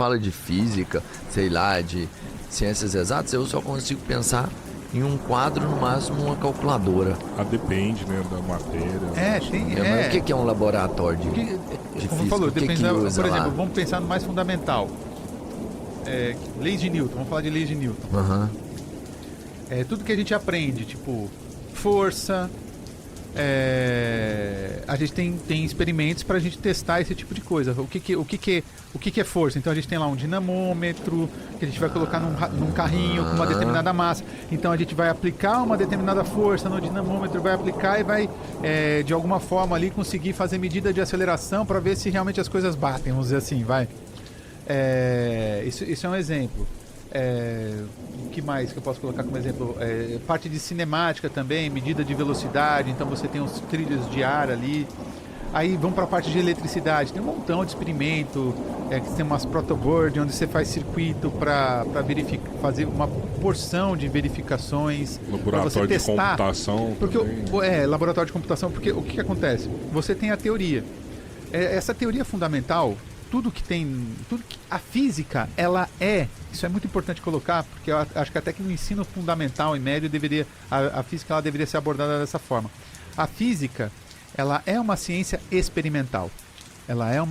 fala de física, sei lá, de ciências exatas, eu só consigo pensar em um quadro, no máximo uma calculadora. Depende, né, da matéria. Mas o que é um laboratório de como física? falou, O que depende, usa por exemplo, lá? vamos pensar no mais fundamental. Leis de Newton, vamos falar de leis de Newton. Aham. Tudo que a gente aprende, tipo força, a gente tem experimentos para a gente testar esse tipo de coisa. O que é força? Então a gente tem lá um dinamômetro que a gente vai colocar num carrinho com uma determinada massa. Então a gente vai aplicar uma determinada força no dinamômetro, vai aplicar e vai de alguma forma ali conseguir fazer medida de aceleração para ver se realmente as coisas batem, vamos dizer assim, vai. Isso é um exemplo. O que mais que eu posso colocar como exemplo? Parte de cinemática também, medida de velocidade, então você tem os trilhos de ar ali. Aí vamos para a parte de eletricidade, tem um montão de experimento, que tem umas protoboard onde você faz circuito para fazer uma porção de verificações. Laboratório você testar, de computação. Porque também. laboratório de computação, porque o que acontece? Você tem a teoria. Essa teoria fundamental, tudo que a física, isso é muito importante colocar, porque eu acho que até que no ensino fundamental e médio a física ela deveria ser abordada dessa forma. A física, ela é uma ciência experimental. Ela é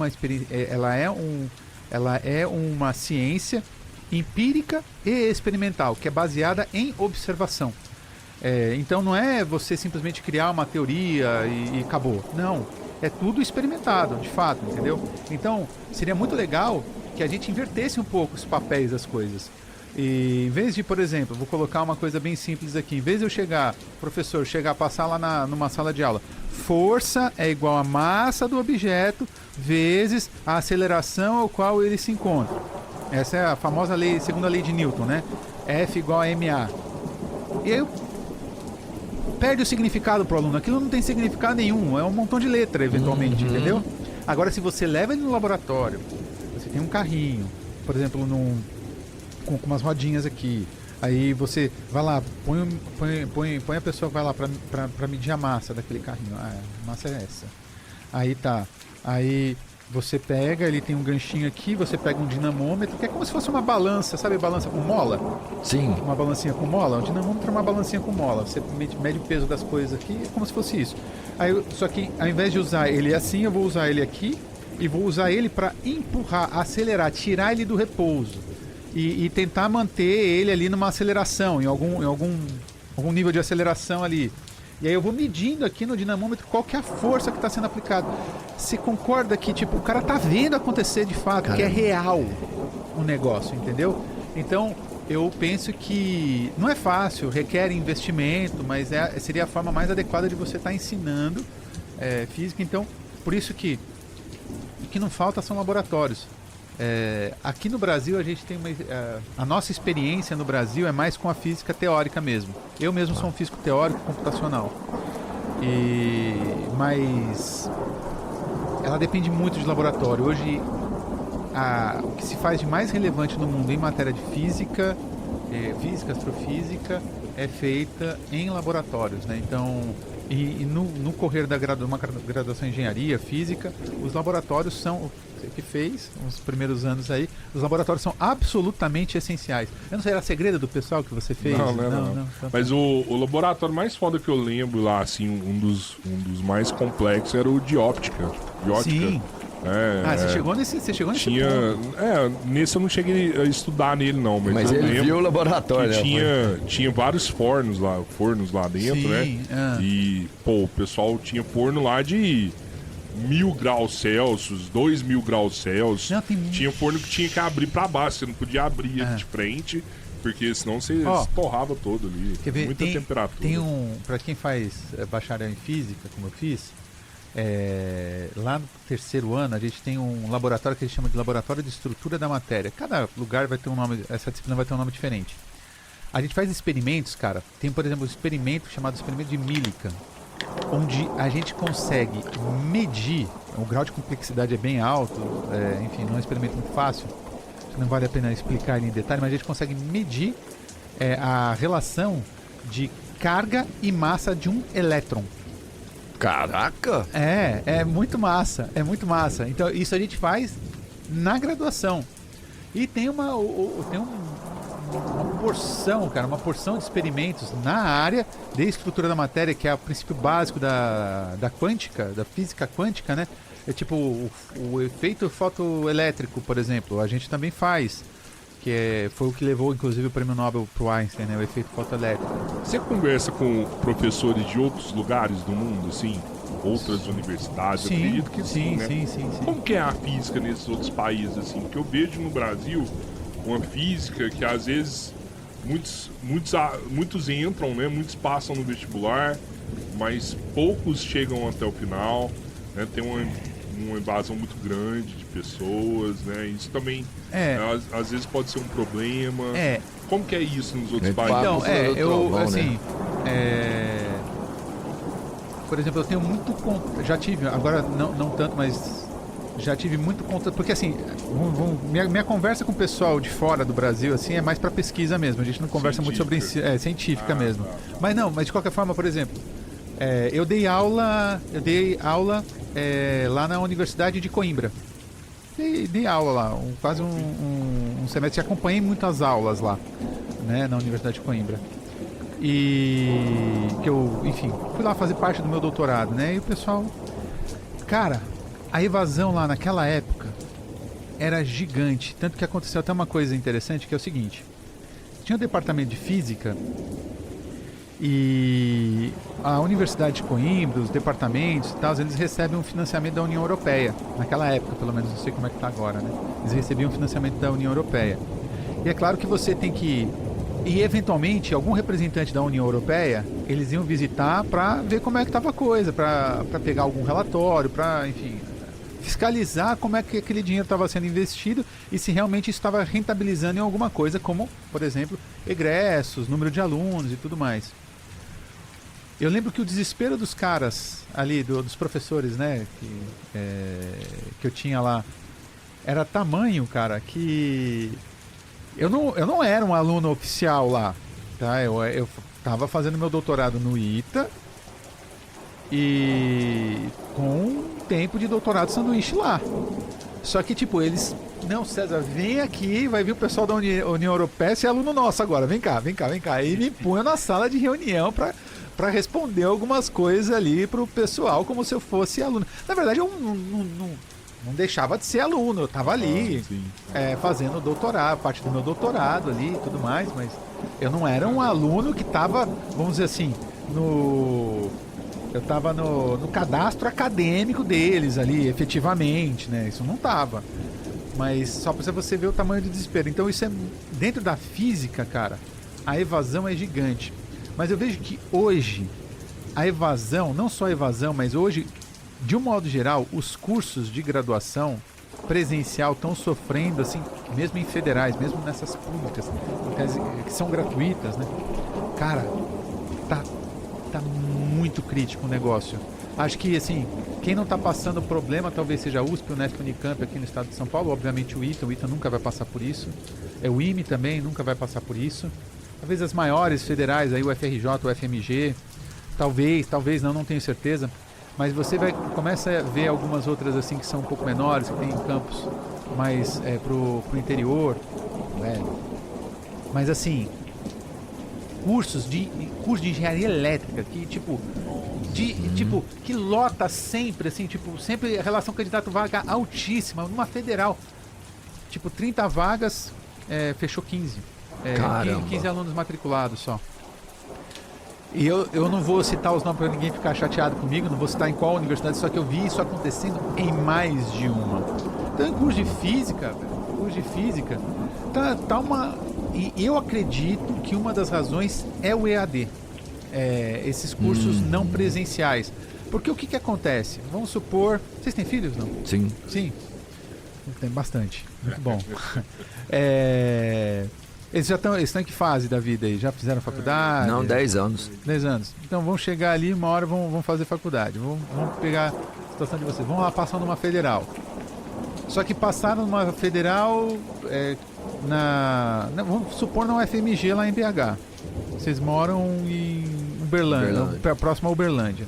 uma ciência empírica e experimental, que é baseada em observação. Então não é você simplesmente criar uma teoria e acabou. Não. É tudo experimentado, de fato, entendeu? Então, seria muito legal que a gente invertesse um pouco os papéis das coisas. E em vez de, por exemplo, vou colocar uma coisa bem simples aqui. Em vez de professor chegar, passar lá numa sala de aula, força é igual a massa do objeto vezes a aceleração ao qual ele se encontra. Essa é a famosa segunda lei de Newton, né? F igual a ma. E aí perde o significado pro aluno. Aquilo não tem significado nenhum. É um montão de letra, eventualmente, entendeu? Agora, se você leva ele no laboratório, você tem um carrinho, por exemplo, com umas rodinhas aqui. Aí você vai lá, põe a pessoa que vai lá pra medir a massa daquele carrinho. A massa é essa. Aí tá. Aí você pega, ele tem um ganchinho aqui, você pega um dinamômetro, que é como se fosse uma balança, sabe balança com mola? Sim. Uma balancinha com mola. Um dinamômetro é uma balancinha com mola. Você mede o peso das coisas aqui, é como se fosse isso. Só que ao invés de usar ele assim, eu vou usar ele aqui e vou usar ele para empurrar, acelerar, tirar ele do repouso e tentar manter ele ali numa aceleração, em algum nível de aceleração ali. E aí eu vou medindo aqui no dinamômetro qual que é a força que está sendo aplicada. Você concorda que o cara tá vendo acontecer de fato, Caramba. Que é real o negócio, entendeu? Então eu penso que não é fácil, requer investimento, mas seria a forma mais adequada de você estar ensinando física. Então, por isso que o que não falta são laboratórios. Aqui no Brasil a gente tem a nossa experiência no Brasil é mais com a física teórica mesmo. Eu mesmo sou um físico teórico computacional, mas ela depende muito de laboratório. Hoje o que se faz de mais relevante no mundo em matéria de física, astrofísica, é feita em laboratórios, né? Então, no correr de uma graduação em engenharia, física, os laboratórios são que fez nos primeiros anos aí, os laboratórios são absolutamente essenciais. Eu não sei, era segredo do pessoal que você fez? Não. Mas o laboratório mais foda que eu lembro lá, assim, um dos mais complexos era o de óptica. Sim. Você chegou nesse ponto. Nesse eu não cheguei a estudar nele, não. Mas ele viu o laboratório, tinha vários fornos lá dentro, Sim, né? E, o pessoal tinha forno lá de 1.000 graus Celsius, 2.000 graus Celsius. Não, tinha forno que tinha que abrir pra baixo, você não podia abrir de frente, porque senão você torrava todo ali. Quer ver? Muita temperatura. Tem pra quem faz bacharel em física, como eu fiz, lá no terceiro ano a gente tem um laboratório que a gente chama de laboratório de estrutura da matéria. Cada lugar vai ter um nome, essa disciplina vai ter um nome diferente. A gente faz experimentos, cara. Tem, por exemplo, um experimento chamado experimento de Millikan, onde a gente consegue medir, o grau de complexidade é bem alto, enfim, não é um experimento muito fácil, não vale a pena explicar ele em detalhe, mas a gente consegue medir a relação de carga e massa de um elétron. Caraca! É muito massa, é muito massa. Então isso a gente faz na graduação. E tem uma porção, cara, uma porção de experimentos na área de estrutura da matéria, que é o princípio básico da quântica, da física quântica, né? É tipo o efeito fotoelétrico, por exemplo, a gente também faz, foi o que levou, inclusive, o prêmio Nobel pro Einstein, né? O efeito fotoelétrico. Você conversa com professores de outros lugares do mundo, assim? Outras universidades, eu acredito que sim, né? Sim. Como que é a física nesses outros países, assim? Porque eu vejo no Brasil uma física que às vezes muitos entram, né? Muitos passam no vestibular, mas poucos chegam até o final, né? Tem uma invasão muito grande de pessoas, né? Isso também às vezes pode ser um problema. Como que é isso nos outros países? Então, por exemplo, eu tenho muito contato, já tive, agora não tanto, mas já tive muito contato, porque assim, minha conversa com o pessoal de fora do Brasil, assim, é mais para pesquisa mesmo, a gente não conversa muito sobre científica mesmo. Tá. Mas de qualquer forma, por exemplo, eu dei aula lá na Universidade de Coimbra. Dei aula lá, quase um semestre, acompanhei muitas aulas lá, né, na Universidade de Coimbra. E que eu, enfim, fui lá fazer parte do meu doutorado, né? E o pessoal... Cara, a evasão lá naquela época era gigante. Tanto que aconteceu até uma coisa interessante, que é o seguinte. Tinha um departamento de física e a Universidade de Coimbra, os departamentos e tal, eles recebem um financiamento da União Europeia. Naquela época, pelo menos, não sei como é que está agora, né? Eles recebiam um financiamento da União Europeia. E é claro que você tem que... E, eventualmente, algum representante da União Europeia, eles iam visitar para ver como é que estava a coisa, para pegar algum relatório, para, enfim, fiscalizar como é que aquele dinheiro estava sendo investido e se realmente isso estava rentabilizando em alguma coisa, como, por exemplo, egressos, número de alunos e tudo mais. Eu lembro que o desespero dos caras ali, dos professores, né, que eu tinha lá, era tamanho, cara, que... Eu não era um aluno oficial lá, tá? Eu tava fazendo meu doutorado no ITA e com um tempo de doutorado sanduíche lá. Só que, tipo, eles... Não, César, vem aqui, vai vir o pessoal da União Europeia, você é aluno nosso agora, vem cá. E me punha na sala de reunião para responder algumas coisas ali pro pessoal como se eu fosse aluno. Na verdade, eu não deixava de ser aluno, eu estava ali fazendo doutorado, parte do meu doutorado ali e tudo mais, mas eu não era um aluno que estava, vamos dizer assim, eu estava no cadastro acadêmico deles ali, efetivamente, né? Isso não estava. Mas só para você ver o tamanho do desespero. Então isso é, dentro da física, cara, a evasão é gigante. Mas eu vejo que hoje, a evasão, não só a evasão, mas hoje... De um modo geral, os cursos de graduação presencial estão sofrendo, assim, mesmo em federais, mesmo nessas públicas, que são gratuitas, né? Cara, tá muito crítico o negócio. Acho que, assim, quem não tá passando problema talvez seja a USP, o Unesp, Unicamp aqui no estado de São Paulo, obviamente o ITA nunca vai passar por isso. O IME também nunca vai passar por isso. Talvez as maiores federais, aí o FRJ, o FMG, talvez não tenho certeza. Mas você começa a ver algumas outras assim que são um pouco menores, que tem campos mais pro interior, né? Mas assim, cursos de engenharia elétrica que que lota sempre, assim, sempre a relação candidato-vaga altíssima, numa federal, 30 vagas, fechou 15. 15 alunos matriculados só. E eu não vou citar os nomes para ninguém ficar chateado comigo, não vou citar em qual universidade, só que eu vi isso acontecendo em mais de uma. Então, em curso de física, tá uma... E eu acredito que uma das razões é o EAD, esses cursos não presenciais. Porque o que acontece? Vamos supor... Vocês têm filhos, não? Sim. Sim? Tem bastante. Muito bom. Eles estão em que fase da vida aí? Já fizeram faculdade? Não, 10 anos. 10 anos. Então vão chegar ali, uma hora vão fazer faculdade. Vão pegar a situação de vocês. Vão lá passar numa federal. Só que passaram numa federal vamos supor na UFMG lá em BH. Vocês moram em Uberlândia. Próximo a Uberlândia.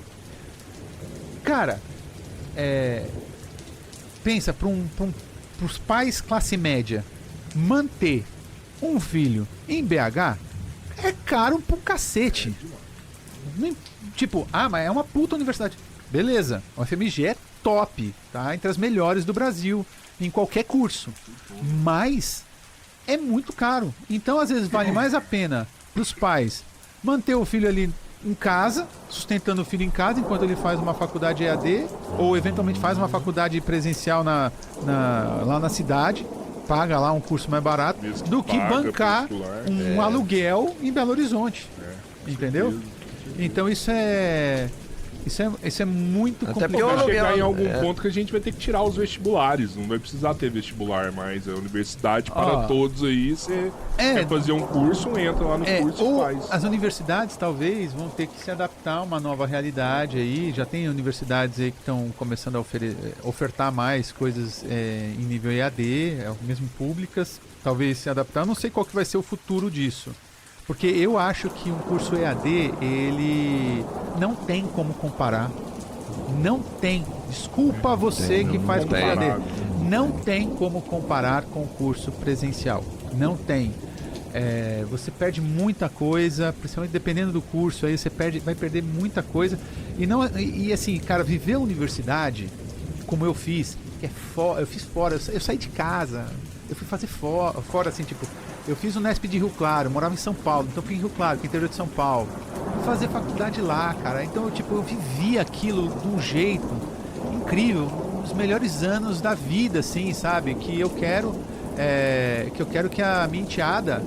Cara, pensa para os pais classe média manter um filho em BH é caro pro cacete. Tipo, mas é uma puta universidade. Beleza, a UFMG é top, tá? Entre as melhores do Brasil, em qualquer curso. Mas é muito caro. Então, às vezes, vale mais a pena pros pais manter o filho ali em casa, sustentando o filho em casa, enquanto ele faz uma faculdade EAD, ou eventualmente faz uma faculdade presencial lá na cidade, paga lá um curso mais barato, do que bancar um aluguel em Belo Horizonte. Entendeu? Então isso é muito complicado. Vai chegar em algum ponto que a gente vai ter que tirar os vestibulares. Não vai precisar ter vestibular mais. É universidade para todos aí. Você quer fazer um curso, entra lá no curso e faz. As universidades talvez vão ter que se adaptar a uma nova realidade aí. Já tem universidades aí que estão começando a ofertar mais coisas em nível EAD, mesmo públicas. Talvez se adaptar. Eu não sei qual que vai ser o futuro disso. Porque eu acho que um curso EAD, ele não tem como comparar. Não tem. Desculpa você que faz curso EAD. Não tem como comparar com o curso presencial. Não tem. Você perde muita coisa, principalmente dependendo do curso, aí você vai perder muita coisa. E assim, cara, viver a universidade, como eu fiz, eu fiz fora, eu saí de casa, eu fui fazer fora assim, tipo... Eu fiz o Nesp de Rio Claro, eu morava em São Paulo, então fui em Rio Claro, que é interior de São Paulo. Fui fazer faculdade lá, cara. Então, eu vivi aquilo de um jeito incrível, os melhores anos da vida, assim, sabe? Que eu quero que a minha enteada,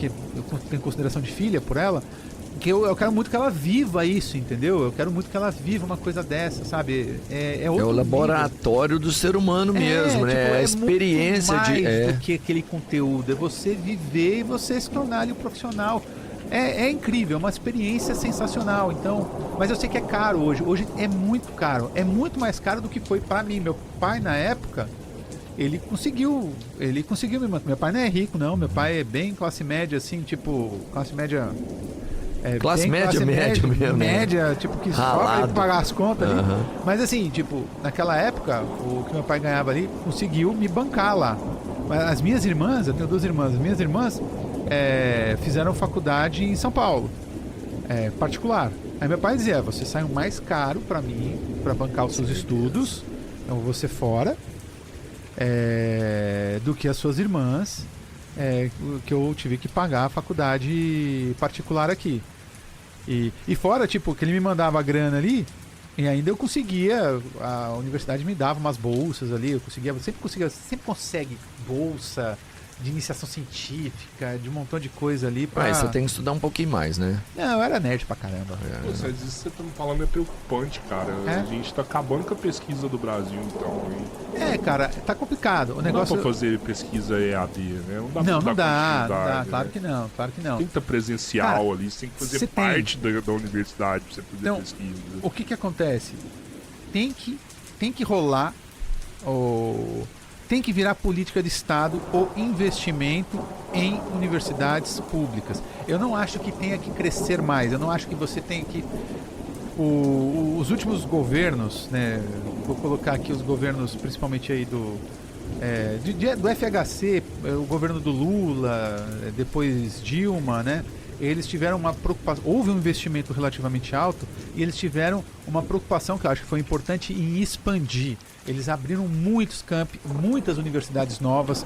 que eu tenho consideração de filha por ela, que eu quero muito que ela viva isso, entendeu? Eu quero muito que ela viva uma coisa dessa, sabe? É o laboratório do ser humano mesmo, né? Tipo, a experiência muito mais do que aquele conteúdo. É você viver e você se tornar ali um profissional. É incrível, é uma experiência sensacional. Então, mas eu sei que é caro hoje. Hoje é muito caro. É muito mais caro do que foi pra mim. Meu pai, na época, ele conseguiu me manter. Meu pai não é rico, não. Meu pai é bem classe média, assim, tipo, classe média... classe média mesmo. Média, tipo, que só vai pagar as contas ali. Mas assim, tipo, naquela época, o que meu pai ganhava ali, conseguiu me bancar lá. Mas as minhas irmãs, eu tenho 2 irmãs, as minhas irmãs fizeram faculdade em São Paulo, particular. Aí meu pai dizia, você sai o mais caro pra mim, pra bancar os seus estudos, então você fora, do que as suas irmãs, que eu tive que pagar a faculdade particular aqui. E fora, tipo, que ele me mandava a grana ali, e ainda eu conseguia, a universidade me dava umas bolsas ali, sempre consegue bolsa de iniciação científica, de um montão de coisa ali pra... Você tem que estudar um pouquinho mais, né? Não, eu era nerd pra caramba. Às vezes você tá me falando é preocupante, cara. A gente tá acabando com a pesquisa do Brasil, então. Cara, tá complicado. O negócio... Não dá pra fazer pesquisa EAD, né? Não dá, claro que não. Tem que estar presencial, cara, ali, você tem que fazer parte da universidade pra você fazer pesquisa. O que acontece? Tem que rolar tem que virar política de Estado o investimento em universidades públicas. Eu não acho que tenha que crescer mais, eu não acho que você tenha que... Os últimos governos, né, vou colocar aqui os governos principalmente aí do FHC, o governo do Lula, depois Dilma, né? Eles tiveram uma preocupação, houve um investimento relativamente alto e eles tiveram uma preocupação que eu acho que foi importante em expandir. Eles abriram muitos campi, muitas universidades novas.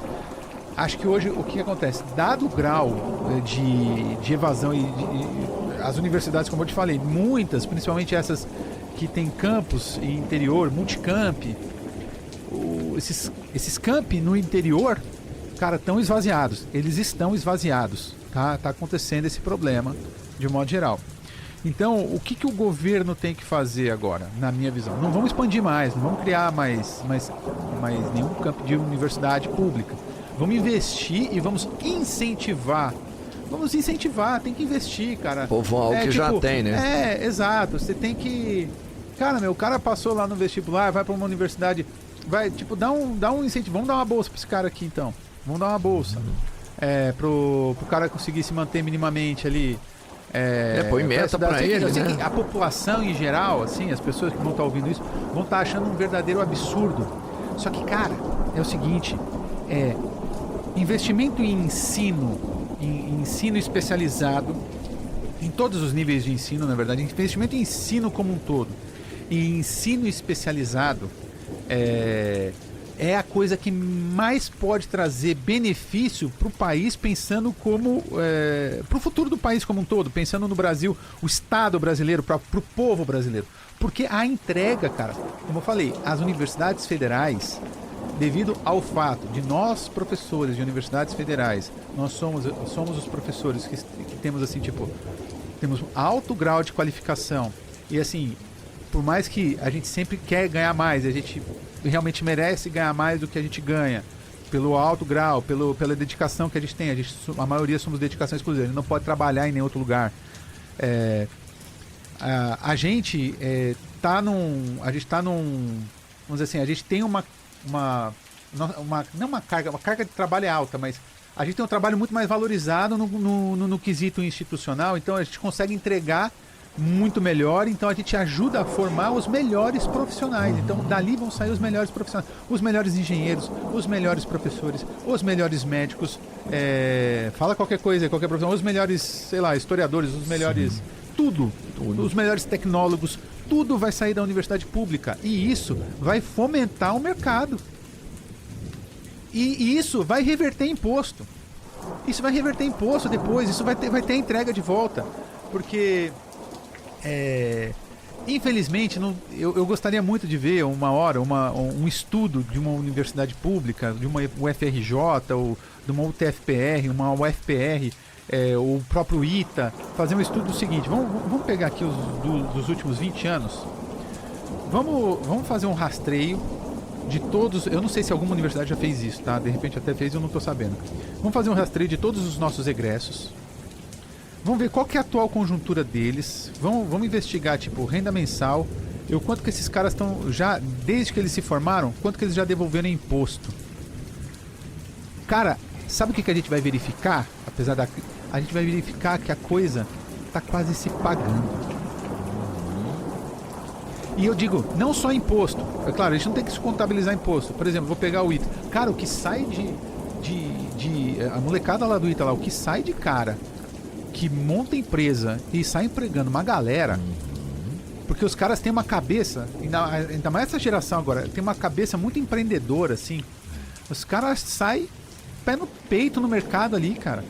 Acho que hoje o que acontece? Dado o grau de evasão e as universidades, como eu te falei, muitas, principalmente essas que tem campus e interior, multicamp, esses campi no interior, cara, estão esvaziados. Eles estão esvaziados. Tá acontecendo esse problema, de modo geral. Então, o que o governo tem que fazer agora, na minha visão? Não vamos expandir mais, não vamos criar mais nenhum campo de universidade pública. Vamos investir e vamos incentivar. Vamos incentivar, tem que investir, cara. Povoar o que já tem, né? Exato. Você tem que... Cara, o cara passou lá no vestibular, vai para uma universidade, vai, tipo, dá um incentivo. Vamos dar uma bolsa para esse cara aqui, então. Vamos dar uma bolsa. Pro cara conseguir se manter minimamente ali. Põe meta pra ele, né? A população em geral, assim, as pessoas que vão estar ouvindo isso, vão estar achando um verdadeiro absurdo. Só que, cara, é o seguinte, investimento em ensino especializado, em todos os níveis de ensino, na verdade, investimento em ensino como um todo, e ensino especializado é a coisa que mais pode trazer benefício para o país, pensando como para o futuro do país como um todo, pensando no Brasil, o Estado brasileiro, para o povo brasileiro. Porque a entrega, cara, como eu falei, as universidades federais, devido ao fato de nós, professores de universidades federais, nós somos os professores que temos assim, tipo, temos alto grau de qualificação e assim, por mais que a gente sempre quer ganhar mais, a gente realmente merece ganhar mais do que a gente ganha, pelo alto grau, pela dedicação que a gente tem, a maioria somos dedicação exclusiva, a gente não pode trabalhar em nenhum outro lugar. A gente tá num, vamos dizer assim, a gente tem não uma carga de trabalho é alta, mas a gente tem um trabalho muito mais valorizado no quesito institucional, então a gente consegue entregar muito melhor, então a gente ajuda a formar os melhores profissionais, então dali vão sair os melhores profissionais, os melhores engenheiros, os melhores professores, os melhores médicos, fala qualquer coisa, qualquer profissão, os melhores, sei lá, historiadores, os melhores, tudo, os melhores tecnólogos, tudo vai sair da universidade pública e isso vai fomentar o mercado. E isso vai reverter imposto. Isso vai reverter imposto depois, isso vai ter a entrega de volta. Porque, infelizmente, eu gostaria muito de ver um estudo de uma universidade pública, de uma UFRJ, ou de uma UTFPR, uma UFPR, o próprio ITA, fazer um estudo do seguinte, vamos pegar aqui dos últimos 20 anos, vamos fazer um rastreio de todos, eu não sei se alguma universidade já fez isso, tá? De repente até fez, eu não estou sabendo. Vamos fazer um rastreio de todos os nossos egressos. Vamos ver qual que é a atual conjuntura deles. Vamos investigar, tipo, renda mensal. Quanto que esses caras estão já, desde que eles se formaram, quanto que eles já devolveram em imposto. Cara, sabe o que a gente vai verificar? A gente vai verificar que a coisa tá quase se pagando. E eu digo, não só imposto. É claro, a gente não tem que se contabilizar imposto. Por exemplo, vou pegar o ITA. Cara, o que sai a molecada lá do ITA, lá, o que sai de cara que monta empresa e sai empregando uma galera, porque os caras têm uma cabeça, ainda mais essa geração agora, tem uma cabeça muito empreendedora, assim. Os caras saem pé no peito no mercado ali, cara.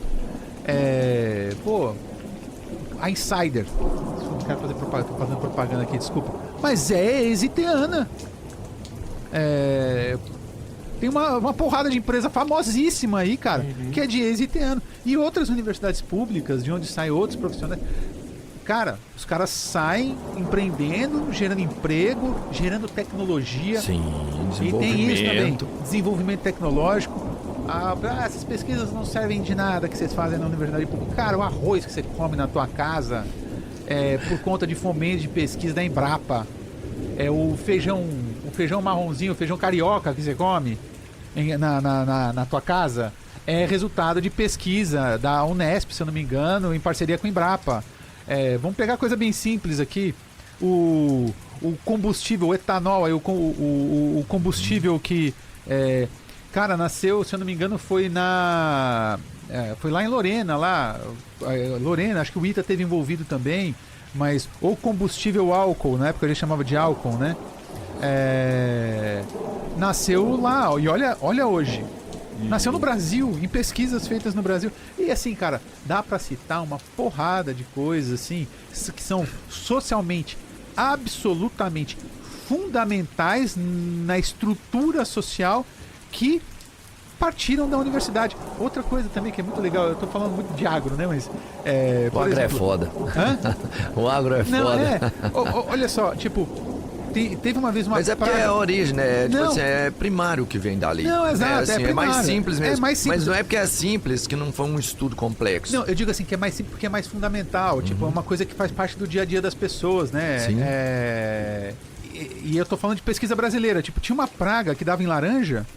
A Insider. Não quero fazer propaganda, tô fazendo propaganda aqui, desculpa. Mas é exiteana. Tem uma porrada de empresa famosíssima aí, cara, que é de exiteano. E outras universidades públicas, de onde saem outros profissionais. Cara, os caras saem empreendendo, gerando emprego, gerando tecnologia. Sim, e tem isso também, desenvolvimento tecnológico. Essas pesquisas não servem de nada que vocês fazem na universidade pública. Cara, o arroz que você come na tua casa por conta de fomento de pesquisa da Embrapa. O feijão marronzinho, o feijão carioca que você come na tua casa é resultado de pesquisa da Unesp, se eu não me engano, em parceria com a Embrapa. Vamos pegar coisa bem simples aqui. O combustível, o etanol, o combustível que... cara, nasceu, se eu não me engano, foi lá em Lorena, Lorena, acho que o ITA teve envolvido também, mas o combustível álcool, na época ele chamava de álcool, né? Nasceu lá, e olha hoje. Nasceu no Brasil, em pesquisas feitas no Brasil. E assim, cara, dá pra citar uma porrada de coisas assim, que são socialmente, absolutamente fundamentais na estrutura social que partiram da universidade. Outra coisa também que é muito legal, eu tô falando muito de agro, né? Mas. O agro é foda. Hã? O agro é Não, foda. Olha só, tipo. Teve uma vez uma. Mas é porque é a origem, né? Tipo assim, é primário que vem dali. Não, exato, assim, é mais simples mesmo. É mais simples. Mas não é porque é simples que não foi um estudo complexo. Não, eu digo assim que é mais simples porque é mais fundamental. Tipo, é uma coisa que faz parte do dia a dia das pessoas, né? Sim. E eu tô falando de pesquisa brasileira. Tipo, tinha uma praga que dava em laranja,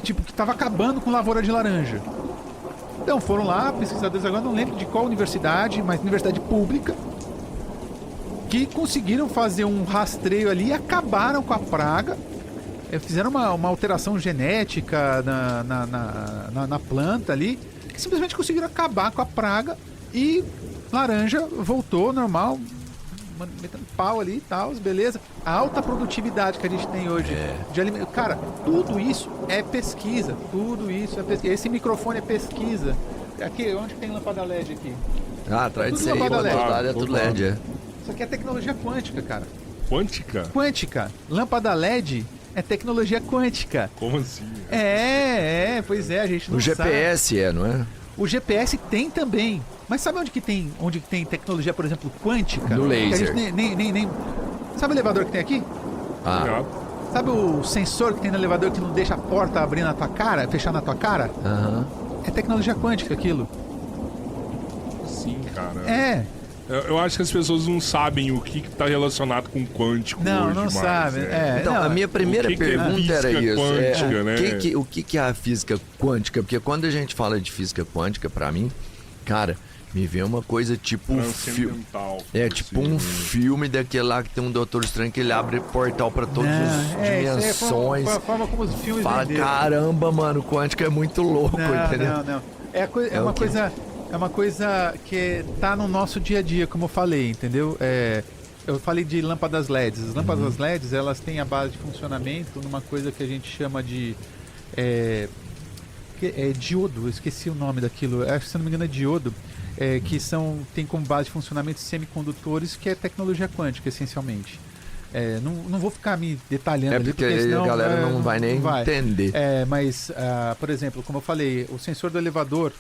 tipo, que tava acabando com lavoura de laranja. Então foram lá, pesquisadores, agora não lembro de qual universidade, mas universidade pública, que conseguiram fazer um rastreio ali e acabaram com a praga fizeram uma alteração genética na planta ali, que simplesmente conseguiram acabar com a praga e laranja voltou normal, metendo pau ali e tal, beleza. A alta produtividade que a gente tem hoje de alimento. Cara, tudo isso é pesquisa. Tudo isso é pesquisa. Esse microfone é pesquisa. Aqui, onde tem lâmpada LED aqui? Atrás de Tudo você aí, lâmpada LED. é tudo LED, Isso aqui é tecnologia quântica, cara. Quântica? Quântica. Lâmpada LED é tecnologia quântica. Como assim? Pois é, a gente não O GPS sabe. não é? O GPS tem também. Mas sabe onde que tem tecnologia, por exemplo, quântica? No laser. Que a gente nem... Sabe o elevador que tem aqui? Sabe o sensor que tem no elevador que não deixa a porta abrir na tua cara, fechar na tua cara? É tecnologia quântica aquilo. Sim, cara. Eu acho que as pessoas não sabem o que está relacionado com quântico não, hoje. Não sabem. Então, a minha primeira pergunta era isso. Quântica, né? O que é a física quântica? Porque quando a gente fala de física quântica, pra mim, cara, me vem uma coisa tipo um filme. Tipo um filme daquele lá que tem um Doutor Estranho que ele abre portal pra todas as dimensões. Foi a forma como os filmes fala, caramba, mano, quântica é muito louco, entendeu? Não. É uma coisa que tá no nosso dia a dia, como eu falei, entendeu? Eu falei de lâmpadas LEDs. As lâmpadas LEDs, elas têm a base de funcionamento numa coisa que a gente chama de diodo. Eu esqueci o nome daquilo. Acho que, se não me engano, é diodo. Que tem como base de funcionamento semicondutores, que é tecnologia quântica, essencialmente. Não vou ficar me detalhando ali, porque senão, a galera não vai nem entender. Mas, por exemplo, como eu falei, o sensor do elevador,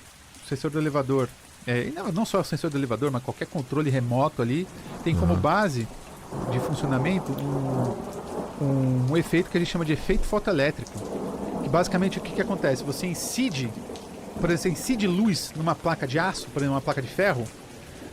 não só o sensor do elevador, mas qualquer controle remoto ali, tem como base de funcionamento um efeito que a gente chama de efeito fotoelétrico. Que basicamente o que acontece? Você incide luz numa placa de aço, por exemplo, uma placa de ferro,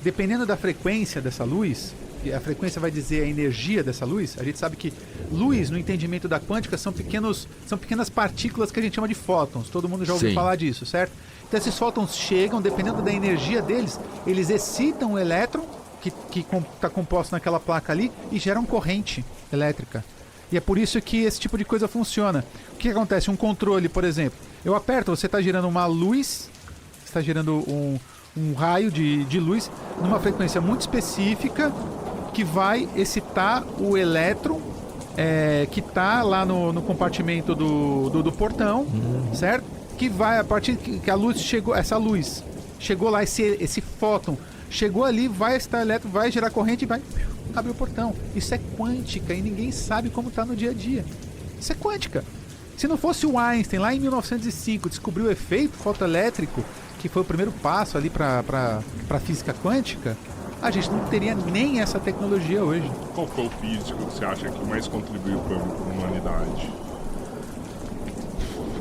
dependendo da frequência dessa luz, e a frequência vai dizer a energia dessa luz. A gente sabe que luz, no entendimento da quântica, são pequenas partículas que a gente chama de fótons. Todo mundo já ouviu falar disso, certo? Então esses fótons chegam, dependendo da energia deles, eles excitam o elétron, que está composto naquela placa ali, e geram corrente elétrica. E é por isso que esse tipo de coisa funciona. O que acontece? Um controle, por exemplo. Eu aperto, você está gerando uma luz, está gerando um raio de luz numa frequência muito específica que vai excitar o elétron que está lá no compartimento do portão, certo? Que vai, a partir que a luz chegou, essa luz chegou lá, esse fóton chegou ali, vai excitar o elétron, vai gerar corrente e vai abrir o portão. Isso é quântica e ninguém sabe como está no dia a dia. Isso é quântica. Se não fosse o Einstein, lá em 1905, descobriu o efeito fotoelétrico, que foi o primeiro passo ali para a física quântica, a gente não teria nem essa tecnologia hoje. Qual foi o físico que você acha que mais contribuiu para a humanidade?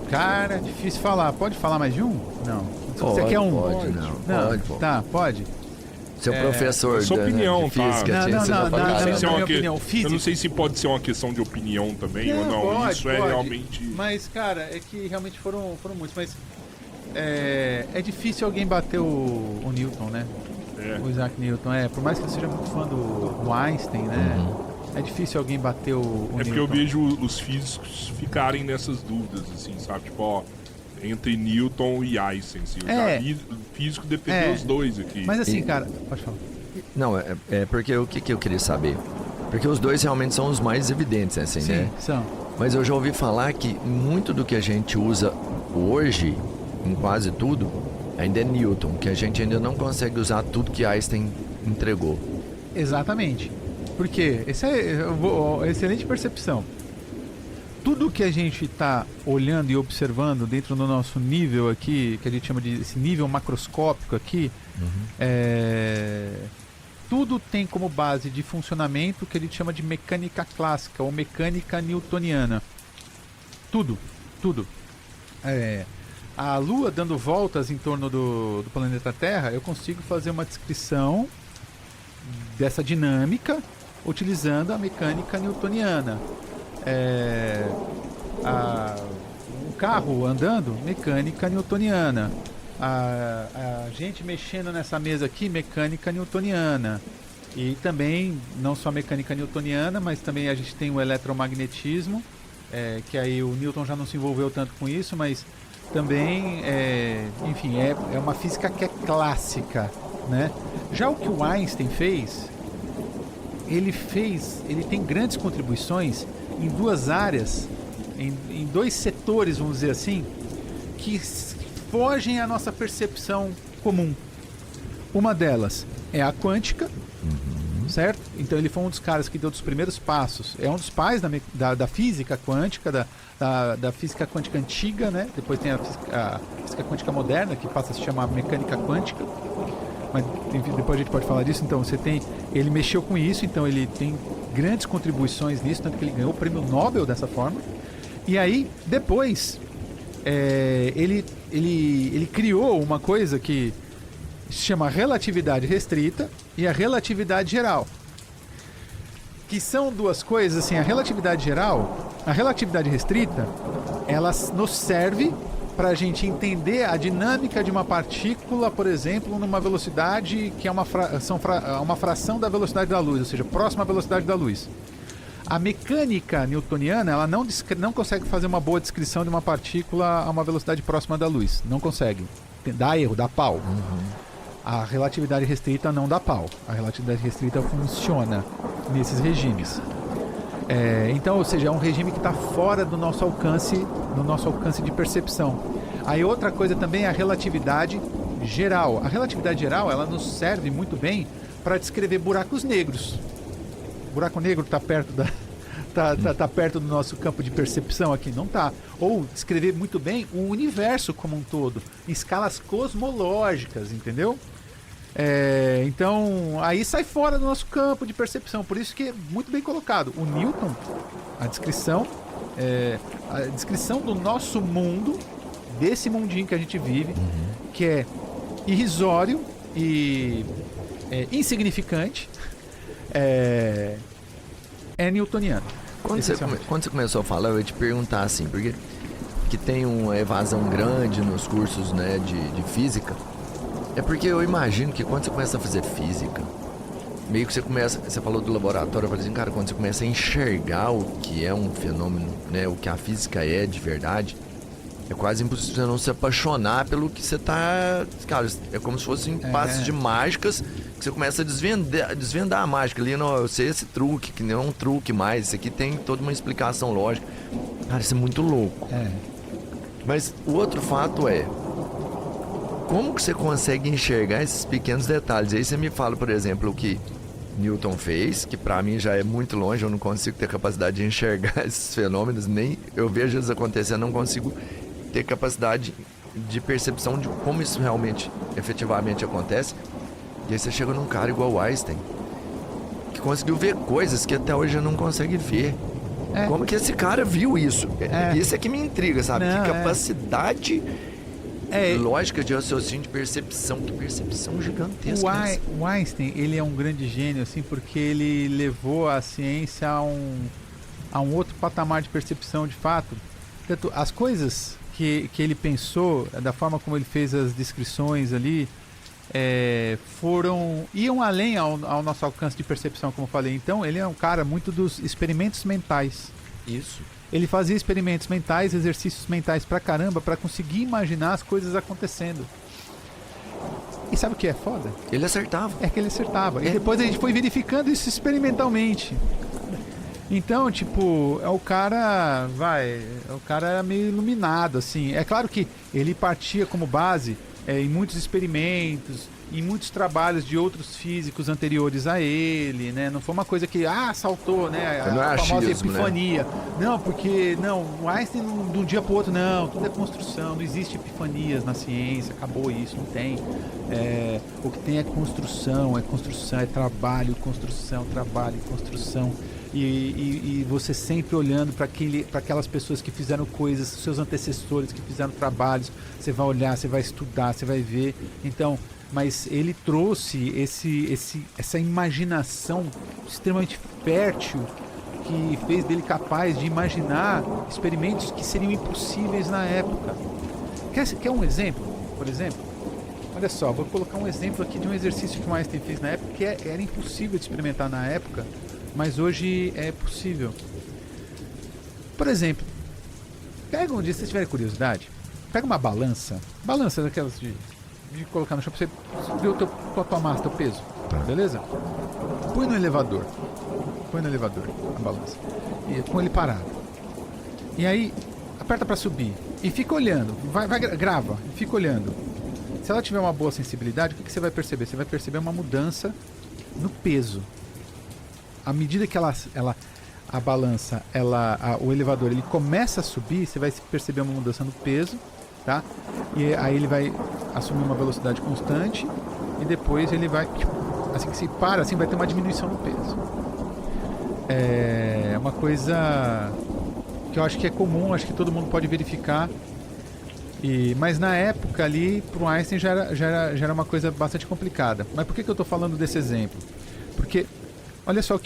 Cara, difícil falar. Pode falar mais de um? Não. Você quer um? Pode. Tá, pode. Seu professor sua opinião, de física, eu não sei se pode ser uma questão de opinião também ou não. Pode, isso é realmente. Mas, cara, é que realmente foram muitos. Mas é difícil alguém bater o Newton, né? O Isaac Newton. Por mais que eu seja muito fã do Einstein, né? É difícil alguém bater o Newton. Porque eu vejo os físicos ficarem nessas dúvidas, assim, sabe? Tipo, entre Newton e Einstein. Assim. Eu já vi o físico defender os dois aqui. Mas assim, cara, pode falar. Não, porque o que eu queria saber? Porque os dois realmente são os mais evidentes, assim, Sim, né? São. Mas eu já ouvi falar que muito do que a gente usa hoje, em quase tudo, ainda é Newton, que a gente ainda não consegue usar tudo que Einstein entregou. Exatamente. Porque essa é excelente percepção. Tudo que a gente está olhando e observando dentro do nosso nível aqui, que a gente chama de esse nível macroscópico aqui, tudo tem como base de funcionamento que a gente chama de mecânica clássica ou mecânica newtoniana. Tudo. A Lua dando voltas em torno do planeta Terra, eu consigo fazer uma descrição dessa dinâmica utilizando a mecânica newtoniana. Um carro andando, mecânica newtoniana. A gente mexendo nessa mesa aqui, mecânica newtoniana. E também, não só mecânica newtoniana, mas também a gente tem o eletromagnetismo, que aí o Newton já não se envolveu tanto com isso, mas também, enfim, é uma física que é clássica, né? Já o que o Einstein fez, ele tem grandes contribuições em duas áreas, em dois setores, vamos dizer assim, que fogem à nossa percepção comum. Uma delas é a quântica, certo? Então ele foi um dos caras que deu os primeiros passos. É um dos pais da física quântica, da física quântica antiga, né? Depois tem a física quântica moderna, que passa a se chamar mecânica quântica. Mas depois a gente pode falar disso. Então ele mexeu com isso, então ele tem grandes contribuições nisso, tanto que ele ganhou o prêmio Nobel dessa forma. E aí, depois, ele criou uma coisa que se chama relatividade restrita e a relatividade geral. Que são duas coisas, assim, a relatividade restrita, ela nos serve para a gente entender a dinâmica de uma partícula, por exemplo, numa velocidade que é uma fração da velocidade da luz, ou seja, próxima à velocidade da luz. A mecânica newtoniana, ela não consegue fazer uma boa descrição de uma partícula a uma velocidade próxima da luz. Não consegue. Dá erro, dá pau. A relatividade restrita não dá pau. A relatividade restrita funciona nesses regimes. Então, ou seja, é um regime que está fora do nosso alcance de percepção. Aí outra coisa também é a relatividade geral. A relatividade geral, ela nos serve muito bem para descrever buracos negros. O buraco negro está perto tá perto do nosso campo de percepção aqui? Não está. Ou descrever muito bem o universo como um todo, em escalas cosmológicas, entendeu? Então, aí sai fora do nosso campo de percepção. Por isso que é muito bem colocado. O Newton, a descrição do nosso mundo, desse mundinho que a gente vive, que é irrisório e insignificante, é newtoniano. Quando você começou a falar, eu ia te perguntar assim, porque que tem uma evasão grande nos cursos, né, de física. É porque eu imagino que quando você começa a fazer física, meio que você falou do laboratório, eu falei assim, cara, quando você começa a enxergar o que é um fenômeno, né, o que a física é de verdade, é quase impossível você não se apaixonar pelo que você tá... Cara, é como se fossem passos de mágicas que você começa a desvendar a mágica ali. Não, eu sei esse truque, que não é um truque mais, isso aqui tem toda uma explicação lógica. Cara, isso é muito louco. Mas o outro fato é, como que você consegue enxergar esses pequenos detalhes? Aí você me fala, por exemplo, o que Newton fez, que pra mim já é muito longe, eu não consigo ter capacidade de enxergar esses fenômenos, nem eu vejo eles acontecendo, não consigo ter capacidade de percepção de como isso realmente, efetivamente acontece. E aí você chega num cara igual o Einstein, que conseguiu ver coisas que até hoje eu não consegue ver. Como que esse cara viu isso? Isso é que me intriga, sabe? Não, que capacidade lógica de raciocínio, de percepção. Que percepção gigantesca. O Einstein, ele é um grande gênio, assim, porque ele levou a ciência a um outro patamar de percepção, de fato. Tanto as coisas que ele pensou, da forma como ele fez as descrições ali, iam além ao nosso alcance de percepção, como eu falei. Então, ele é um cara muito dos experimentos mentais. Isso. Ele fazia experimentos mentais, exercícios mentais pra caramba, pra conseguir imaginar as coisas acontecendo. E sabe o que é foda? Ele acertava. É que ele acertava. E depois a gente foi verificando isso experimentalmente. Então, tipo, o cara era meio iluminado, assim. É claro que ele partia como base em muitos experimentos, em muitos trabalhos de outros físicos anteriores a ele, né? Não foi uma coisa que saltou, né? A famosa epifania. Né? Não, porque o Einstein de um dia para o outro, não, tudo é construção, não existe epifanias na ciência, acabou isso, não tem. O que tem é construção, é trabalho, construção, trabalho, construção. E você sempre olhando para aquelas pessoas que fizeram coisas, seus antecessores que fizeram trabalhos, você vai olhar, você vai estudar, você vai ver. Então, mas ele trouxe essa imaginação extremamente fértil que fez dele capaz de imaginar experimentos que seriam impossíveis na época. Quer um exemplo? Por exemplo, olha só, vou colocar um exemplo aqui de um exercício que o Einstein fez na época que era impossível de experimentar na época, mas hoje é possível. Por exemplo, pega um dia, se vocês tiverem curiosidade, pega uma balança daquelas de colocar no chão pra você ver a tua massa, teu peso, beleza? Põe no elevador a balança, e com ele parado. E aí, aperta pra subir e fica olhando, grava e fica olhando. Se ela tiver uma boa sensibilidade, o que você vai perceber? Você vai perceber uma mudança no peso. À medida que a balança, o elevador, ele começa a subir, você vai perceber uma mudança no peso, tá? E aí ele vai assumir uma velocidade constante e depois ele vai, assim que se para, assim vai ter uma diminuição no peso. É uma coisa que eu acho que é comum, acho que todo mundo pode verificar. Mas na época ali, para o Einstein já era uma coisa bastante complicada. Mas por que eu estou falando desse exemplo? Porque, olha só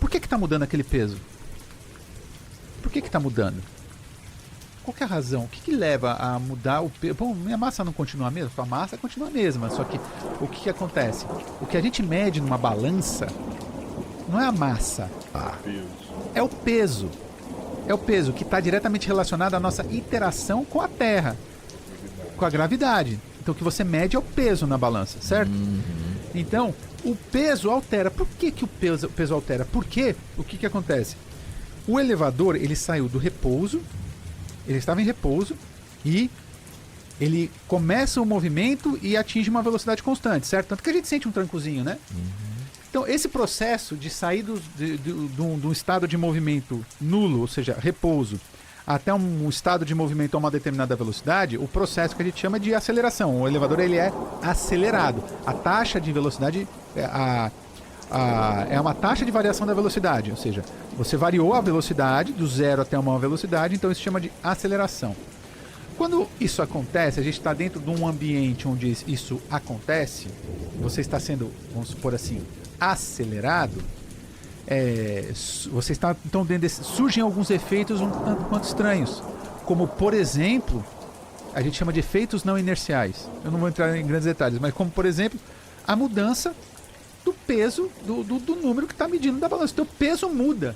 por que está mudando aquele peso? Por que está mudando? Qual que é a razão? O que leva a mudar o peso? Bom, minha massa não continua a mesma? A massa continua a mesma, só que o que acontece? O que a gente mede numa balança não é a massa, é o peso. É o peso que está diretamente relacionado à nossa interação com a Terra, com a gravidade. Então o que você mede é o peso na balança, certo? Então, o peso altera. Por que o peso altera? Porque o que acontece? O elevador, ele saiu do repouso, ele estava em repouso e ele começa o movimento e atinge uma velocidade constante, certo? Tanto que a gente sente um trancozinho, né? Então, esse processo de sair de um estado de movimento nulo, ou seja, repouso, até um estado de movimento a uma determinada velocidade, o processo que a gente chama de aceleração. O elevador ele é acelerado. A taxa de velocidade é uma taxa de variação da velocidade, ou seja, você variou a velocidade do zero até uma velocidade, então isso se chama de aceleração. Quando isso acontece, a gente está dentro de um ambiente onde isso acontece, você está sendo, vamos supor assim, acelerado, você está então dentro surgem alguns efeitos um tanto quanto estranhos, como por exemplo, a gente chama de efeitos não inerciais. Eu não vou entrar em grandes detalhes, mas como por exemplo, a mudança do peso do número que está medindo da balança. Teu peso muda.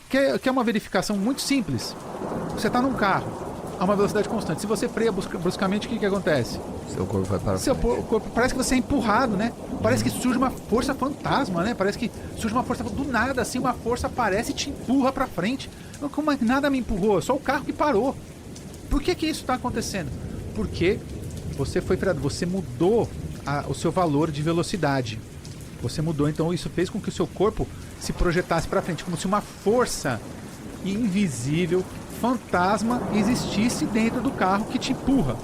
Que é uma verificação muito simples. Você está num carro a uma velocidade constante. Se você freia bruscamente, o que acontece? Seu corpo vai para Seu corpo parece que você é empurrado, né? Parece que surge uma força fantasma, né? Parece que surge uma força do nada, assim, uma força aparece e te empurra para frente. Como nada me empurrou, só o carro que parou. Por que isso está acontecendo? Porque você foi freado, você mudou o seu valor de velocidade. Você mudou, então isso fez com que o seu corpo se projetasse para frente, como se uma força invisível, fantasma, existisse dentro do carro que te empurra,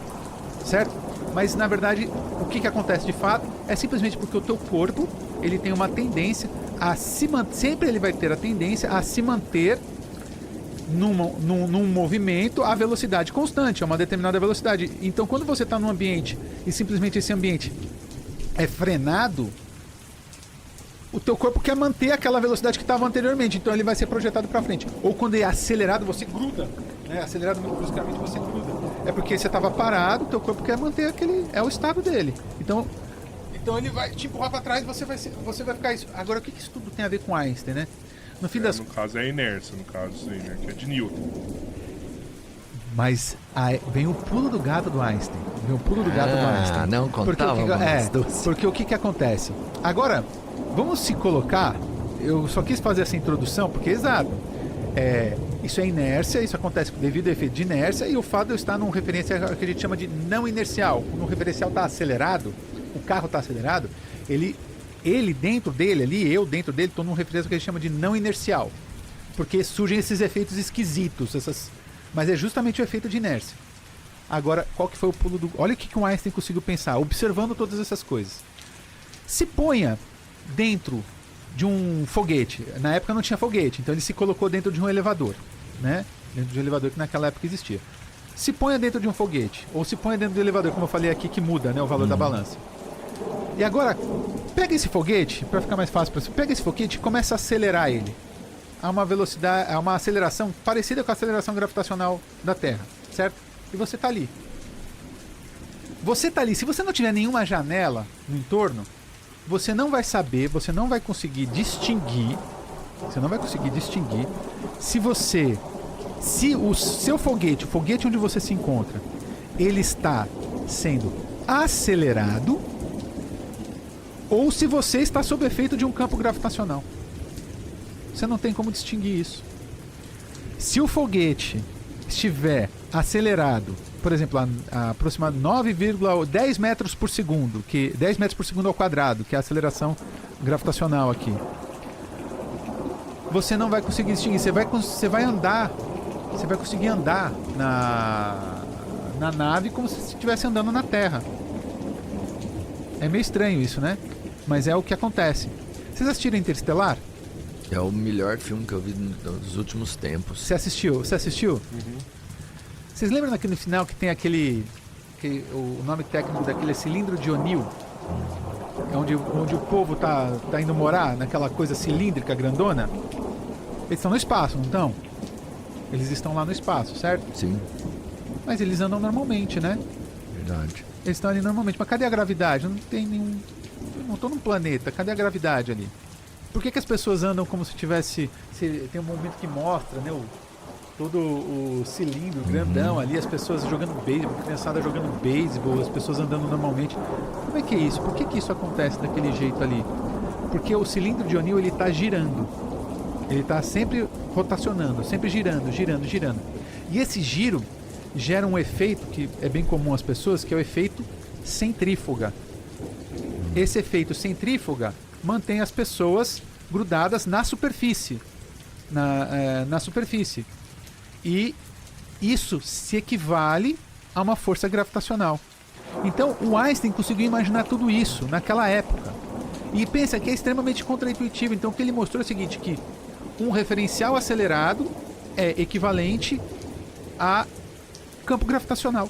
certo? Mas na verdade, o que acontece de fato é simplesmente porque o teu corpo ele tem uma tendência a se manter, sempre ele vai ter a tendência a se manter num movimento a velocidade constante, a uma determinada velocidade. Então quando você está num ambiente e simplesmente esse ambiente é frenado, o teu corpo quer manter aquela velocidade que estava anteriormente, então ele vai ser projetado para frente. Ou quando é acelerado, você gruda, né? Acelerado muito bruscamente, você gruda. É porque você estava parado, o teu corpo quer manter aquele, é o estado dele. Então ele vai te empurrar para trás, você vai ficar isso. Agora, o que isso tudo tem a ver com Einstein, né? No fim no caso é a inércia, no caso aí, né? Que é de Newton. Mas vem o pulo do gato do Einstein. Não contava. Porque o que acontece? Agora, vamos se colocar. Eu só quis fazer essa introdução porque, exato, isso é inércia, isso acontece devido ao efeito de inércia e o fato de eu estar num referencial que a gente chama de não inercial. Quando o referencial está acelerado, o carro está acelerado, ele dentro dele ali, eu dentro dele, estou num referencial que a gente chama de não inercial. Porque surgem esses efeitos esquisitos, mas é justamente o efeito de inércia. Agora, qual que foi o pulo do... Olha o que o Einstein conseguiu pensar, observando todas essas coisas. Se ponha dentro de um foguete. Na época não tinha foguete, então ele se colocou dentro de um elevador, né? Dentro de um elevador que naquela época existia. Se ponha dentro de um foguete, ou se ponha dentro do elevador, como eu falei aqui, que muda, né, o valor da balança. E agora, pega esse foguete, para ficar mais fácil para você, pega esse foguete e começa a acelerar ele a uma velocidade, a uma aceleração parecida com a aceleração gravitacional da Terra, certo? E você tá ali. Se você não tiver nenhuma janela no entorno, você não vai saber, você não vai conseguir distinguir Você não vai conseguir distinguir se o seu foguete, o foguete onde você se encontra, ele está sendo acelerado ou se você está sob efeito de um campo gravitacional. Você não tem como distinguir isso. Se o foguete estiver acelerado, por exemplo, a aproximadamente 9,10 metros por segundo, 10 metros por segundo ao quadrado, que é a aceleração gravitacional aqui, você não vai conseguir distinguir. Você vai conseguir andar na nave como se estivesse andando na Terra. É meio estranho isso, né? Mas é o que acontece. Vocês assistiram Interestelar? É o melhor filme que eu vi nos últimos tempos. Você assistiu? Uhum. Vocês lembram naquele final que tem o nome técnico daquele é cilindro de O'Neill? É onde o povo tá indo morar, naquela coisa cilíndrica, grandona? Eles estão no espaço, não estão? Eles estão lá no espaço, certo? Sim. Mas eles andam normalmente, né? Verdade. Eles estão ali normalmente. Mas cadê a gravidade? Não tem nenhum... Eu não estou num planeta. Cadê a gravidade ali? Por que as pessoas andam como se tivesse... Tem um momento que mostra, né? Todo o cilindro grandão ali, as pessoas jogando beisebol, a criançada jogando beisebol, as pessoas andando normalmente. Como é que é isso? Por que isso acontece daquele jeito ali? Porque o cilindro de O'Neill, ele está girando. Ele está sempre rotacionando, sempre girando. E esse giro gera um efeito que é bem comum às pessoas, que é o efeito centrífuga. Esse efeito centrífuga mantém as pessoas grudadas na superfície. Na superfície. E isso se equivale a uma força gravitacional. Então o Einstein conseguiu imaginar tudo isso naquela época. E pensa que é extremamente contraintuitivo. Então o que ele mostrou é o seguinte, que um referencial acelerado é equivalente a campo gravitacional.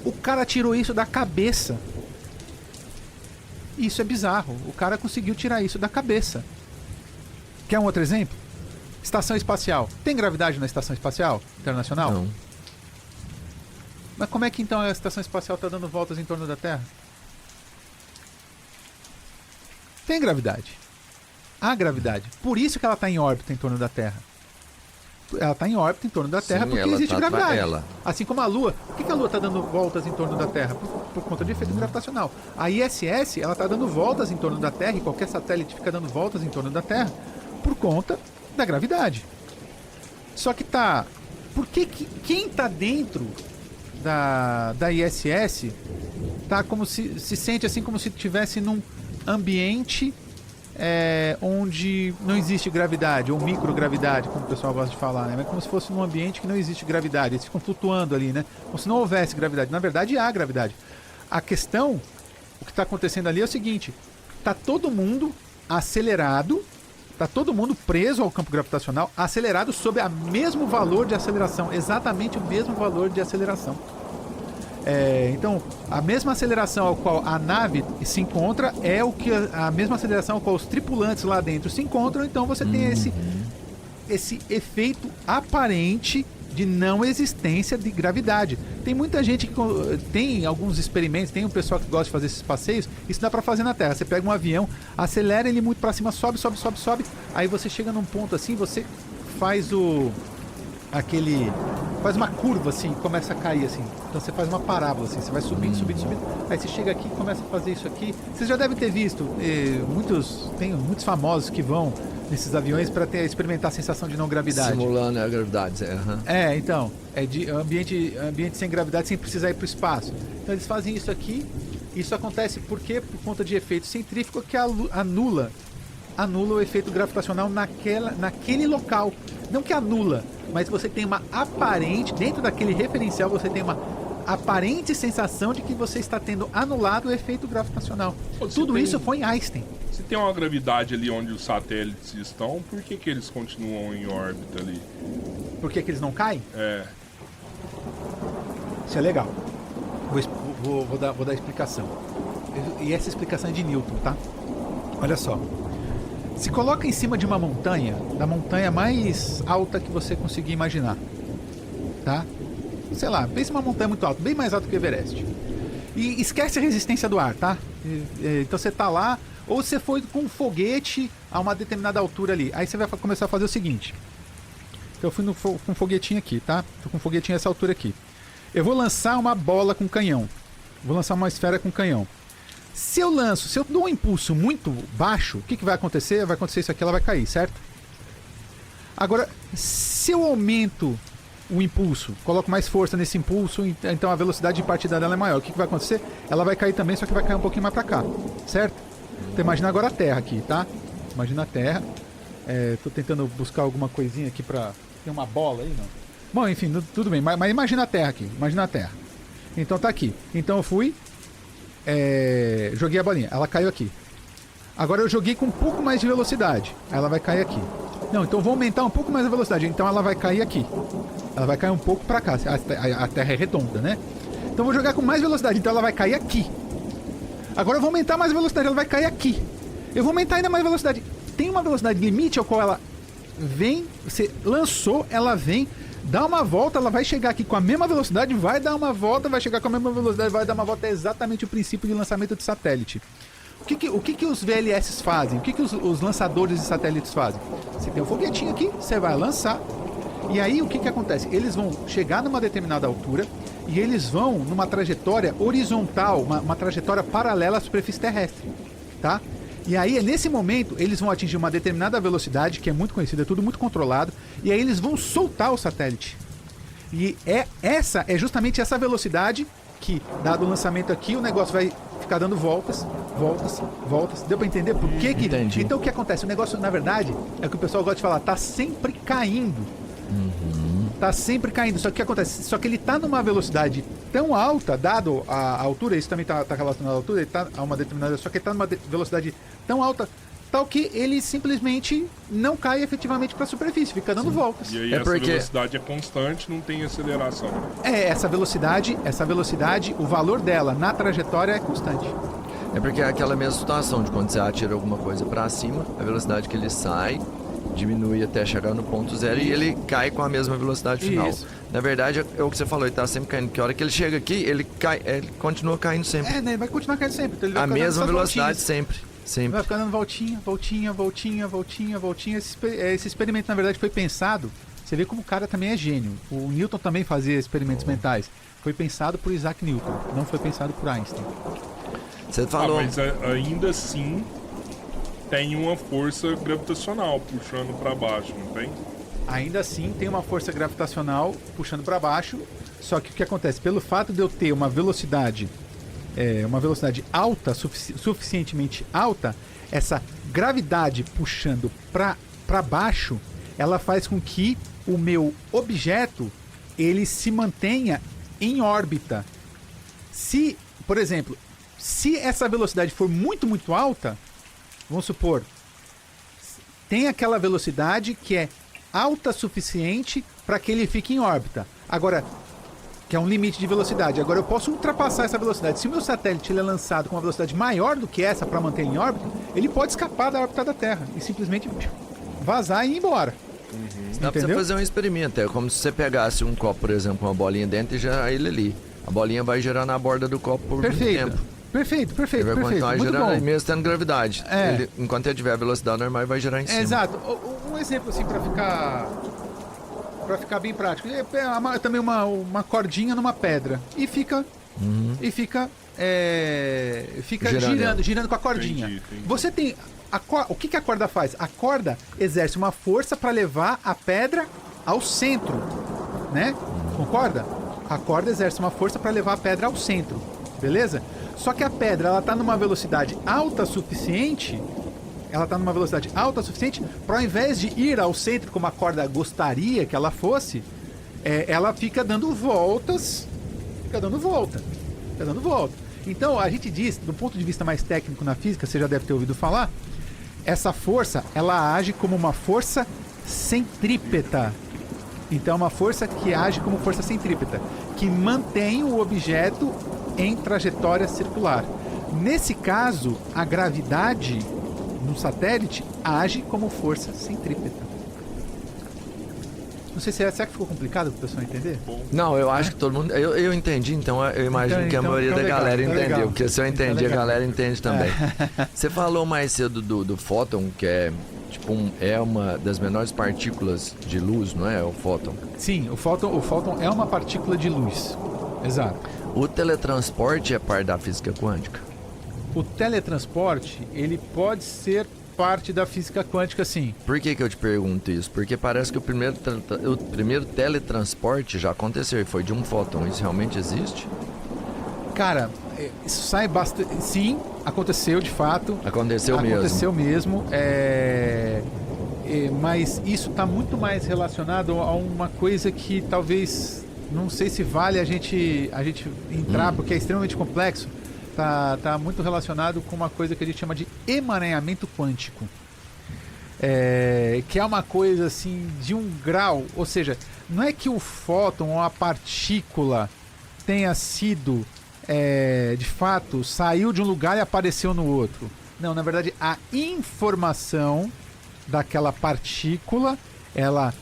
O cara tirou isso da cabeça. Isso é bizarro. O cara conseguiu tirar isso da cabeça. Quer um outro exemplo? Estação espacial. Tem gravidade na Estação Espacial Internacional? Não. Mas como é que então a Estação Espacial está dando voltas em torno da Terra? Tem gravidade. Há gravidade. Por isso que ela está em órbita em torno da Terra. Ela está em órbita em torno da Terra. Sim, porque existe gravidade. Assim como a Lua. Por que a Lua está dando voltas em torno da Terra? Por conta de efeito gravitacional. A ISS, ela está dando voltas em torno da Terra, e qualquer satélite fica dando voltas em torno da Terra por conta da gravidade. Só que tá... Por que quem está dentro da ISS tá como se sente assim como se estivesse num ambiente onde não existe gravidade, ou microgravidade, como o pessoal gosta de falar, né? Mas como se fosse num ambiente que não existe gravidade. Eles ficam flutuando ali, né? Como se não houvesse gravidade. Na verdade, há gravidade. A questão, o que está acontecendo ali é o seguinte: tá todo mundo acelerado, tá todo mundo preso ao campo gravitacional, acelerado sob o mesmo valor de aceleração, exatamente o mesmo valor de aceleração. Então, a mesma aceleração ao qual a nave se encontra é a mesma aceleração ao qual os tripulantes lá dentro se encontram. Então você tem esse efeito aparente de não existência de gravidade. Tem muita gente que tem alguns experimentos, tem um pessoal que gosta de fazer esses passeios. Isso dá pra fazer na Terra. Você pega um avião, acelera ele muito pra cima, sobe, aí você chega num ponto assim, você faz faz uma curva assim, começa a cair assim. Então você faz uma parábola assim, você vai subindo. Aí você chega aqui e começa a fazer isso aqui. Vocês já devem ter visto, tem muitos famosos que vão nesses aviões para experimentar a sensação de não gravidade. Simulando a gravidade, então, é de ambiente sem gravidade, sem precisar ir para o espaço. Então eles fazem isso aqui. Isso acontece por quê? Por conta de efeito centrífugo que anula o efeito gravitacional naquele local. Não que anula, mas você tem uma aparente, dentro daquele referencial, você tem uma aparente sensação de que você está tendo anulado o efeito gravitacional. Tudo isso foi em Einstein. Se tem uma gravidade ali onde os satélites estão, por que eles continuam em órbita ali? Por que eles não caem? Isso é legal. Vou dar explicação. E essa explicação é de Newton, tá? Olha só. Se coloca em cima de uma montanha, da montanha mais alta que você conseguir imaginar, tá? Sei lá, pense uma montanha muito alta, bem mais alta que o Everest. E esquece a resistência do ar, tá? Então você tá lá, ou você foi com um foguete a uma determinada altura ali. Aí você vai começar a fazer o seguinte. Então eu fui com um foguetinho aqui, tá? Tô com um foguetinho essa altura aqui. Eu vou lançar uma bola com canhão. Vou lançar uma esfera com canhão. Se eu dou um impulso muito baixo, o que vai acontecer? Vai acontecer isso aqui, ela vai cair, certo? Agora, se eu aumento o impulso, coloco mais força nesse impulso, então a velocidade de partida dela é maior. O que vai acontecer? Ela vai cair também, só que vai cair um pouquinho mais pra cá, certo? Então imagina agora a Terra aqui, tá? Imagina a Terra. Tô tentando buscar alguma coisinha aqui pra... Tem uma bola aí, não? Bom, enfim, tudo bem. Mas imagina a Terra aqui. Imagina a Terra. Então tá aqui. Então eu fui... joguei a bolinha. Ela caiu aqui. Agora eu joguei com um pouco mais de velocidade. Ela vai cair aqui. Não, então eu vou aumentar um pouco mais a velocidade. Então ela vai cair aqui. Ela vai cair um pouco pra cá. A Terra é redonda, né? Então eu vou jogar com mais velocidade. Então ela vai cair aqui. Agora eu vou aumentar mais a velocidade. Ela vai cair aqui. Eu vou aumentar ainda mais a velocidade. Tem uma velocidade limite ao qual ela vem. Você lançou, ela vem. Dá uma volta, ela vai chegar aqui com a mesma velocidade. Vai dar uma volta, vai chegar com a mesma velocidade. Vai dar uma volta. É exatamente o princípio de lançamento de satélite. O que os VLS fazem? O que os lançadores de satélites fazem? Você tem um foguetinho aqui, você vai lançar. E aí o que acontece? Eles vão chegar numa determinada altura e eles vão numa trajetória horizontal, uma trajetória paralela à superfície terrestre, tá? E aí nesse momento eles vão atingir uma determinada velocidade, que é muito conhecida, é tudo muito controlado, e aí eles vão soltar o satélite. E essa é justamente essa velocidade que, dado o lançamento aqui, o negócio vai ficar dando voltas. Deu pra entender por que que... Entendi. Então o que acontece? O negócio, na verdade, é o que o pessoal gosta de falar, tá sempre caindo. Tá sempre caindo. Só que o que acontece? Só que ele tá numa velocidade tão alta, dado a altura, isso também tá relacionado à altura, ele tá a uma determinada... Só que ele tá numa velocidade tão alta, tal que ele simplesmente não cai efetivamente para a superfície, fica dando voltas. E aí essa velocidade é constante, não tem aceleração. Essa velocidade, o valor dela na trajetória é constante. É porque é aquela mesma situação de quando você atira alguma coisa para cima, a velocidade que ele sai diminui até chegar no ponto zero e ele cai com a mesma velocidade final. Isso. Na verdade, é o que você falou, ele tá sempre caindo, porque a hora que ele chega aqui, ele continua caindo sempre. Né? Vai continuar caindo sempre. Então ele vai a mesma velocidade sempre. Vai ficar dando voltinha. Esse experimento, na verdade, foi pensado. Você vê como o cara também é gênio. O Newton também fazia experimentos mentais. Foi pensado por Isaac Newton, não foi pensado por Einstein. Você falou. Mas ainda assim tem uma força gravitacional puxando para baixo, não tem? Ainda assim tem uma força gravitacional puxando para baixo. Só que o que acontece? Pelo fato de eu ter uma velocidade alta, suficientemente alta, essa gravidade puxando para baixo, ela faz com que o meu objeto ele se mantenha em órbita. Se, por exemplo, se essa velocidade for muito, muito alta, vamos supor, tem aquela velocidade que é alta suficiente para que ele fique em órbita. Agora, que é um limite de velocidade. Agora eu posso ultrapassar essa velocidade. Se o meu satélite ele é lançado com uma velocidade maior do que essa para manter em órbita, ele pode escapar da órbita da Terra e simplesmente vazar e ir embora. Dá pra você fazer um experimento. É como se você pegasse um copo, por exemplo, com uma bolinha dentro e gerar ele ali. A bolinha vai girar na borda do copo por muito tempo. Perfeito. Ele vai continuar girando aí mesmo tendo gravidade. É. Enquanto ele tiver a velocidade normal, ele vai girar em cima. Exato. Um exemplo assim para ficar bem prático. É também uma cordinha numa pedra e fica girando com a cordinha. Entendi. Você tem o que a corda faz? A corda exerce uma força para levar a pedra ao centro, né? Concorda? A corda exerce uma força para levar a pedra ao centro, beleza? Só que a pedra ela tá numa velocidade alta suficiente. Para ao invés de ir ao centro como a corda gostaria que ela fosse, ela fica dando voltas. Então a gente diz, do ponto de vista mais técnico na física, você já deve ter ouvido falar, essa força ela age como uma força centrípeta. Então é uma força que age como força centrípeta, que mantém o objeto em trajetória circular. Nesse caso, a gravidade no satélite age como força centrípeta. Não sei se será que ficou complicado pro pessoal entender? Não, eu acho que todo mundo... Eu entendi, então eu imagino que a maioria da galera entendeu. Porque se eu entendi, a galera entende também. Você falou mais cedo do fóton, que é tipo é uma das menores partículas de luz, não é? O fóton. Sim, o fóton é uma partícula de luz. Exato. O teletransporte é parte da física quântica? O teletransporte, ele pode ser parte da física quântica, sim. Por que eu te pergunto isso? Porque parece que o primeiro teletransporte já aconteceu e foi de um fóton. Isso realmente existe? Cara, isso sai bastante... Sim, aconteceu de fato. Aconteceu mesmo. Mas isso está muito mais relacionado a uma coisa que talvez... Não sei se vale a gente entrar, porque é extremamente complexo. Tá muito relacionado com uma coisa que a gente chama de emaranhamento quântico. Que é uma coisa assim de um grau, ou seja, não é que o fóton ou a partícula tenha sido, de fato, saiu de um lugar e apareceu no outro. Não, na verdade, a informação daquela partícula, ela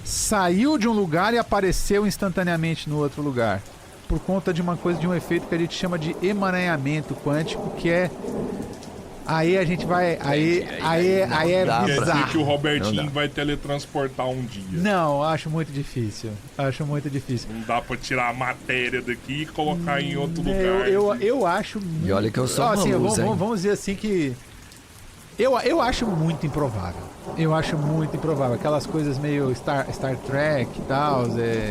saiu de um lugar e apareceu instantaneamente no outro lugar. Por conta de um efeito que a gente chama de emaranhamento quântico, que é... Aí a gente vai... Aí é bizarro. Quer dizer que o Robertinho vai teletransportar um dia. Não, acho muito difícil. Não dá pra tirar a matéria daqui e colocar em outro lugar. Eu acho... E olha que eu sou assim, luz, vamos dizer assim que... Eu acho muito improvável. Aquelas coisas meio Star Trek e tal,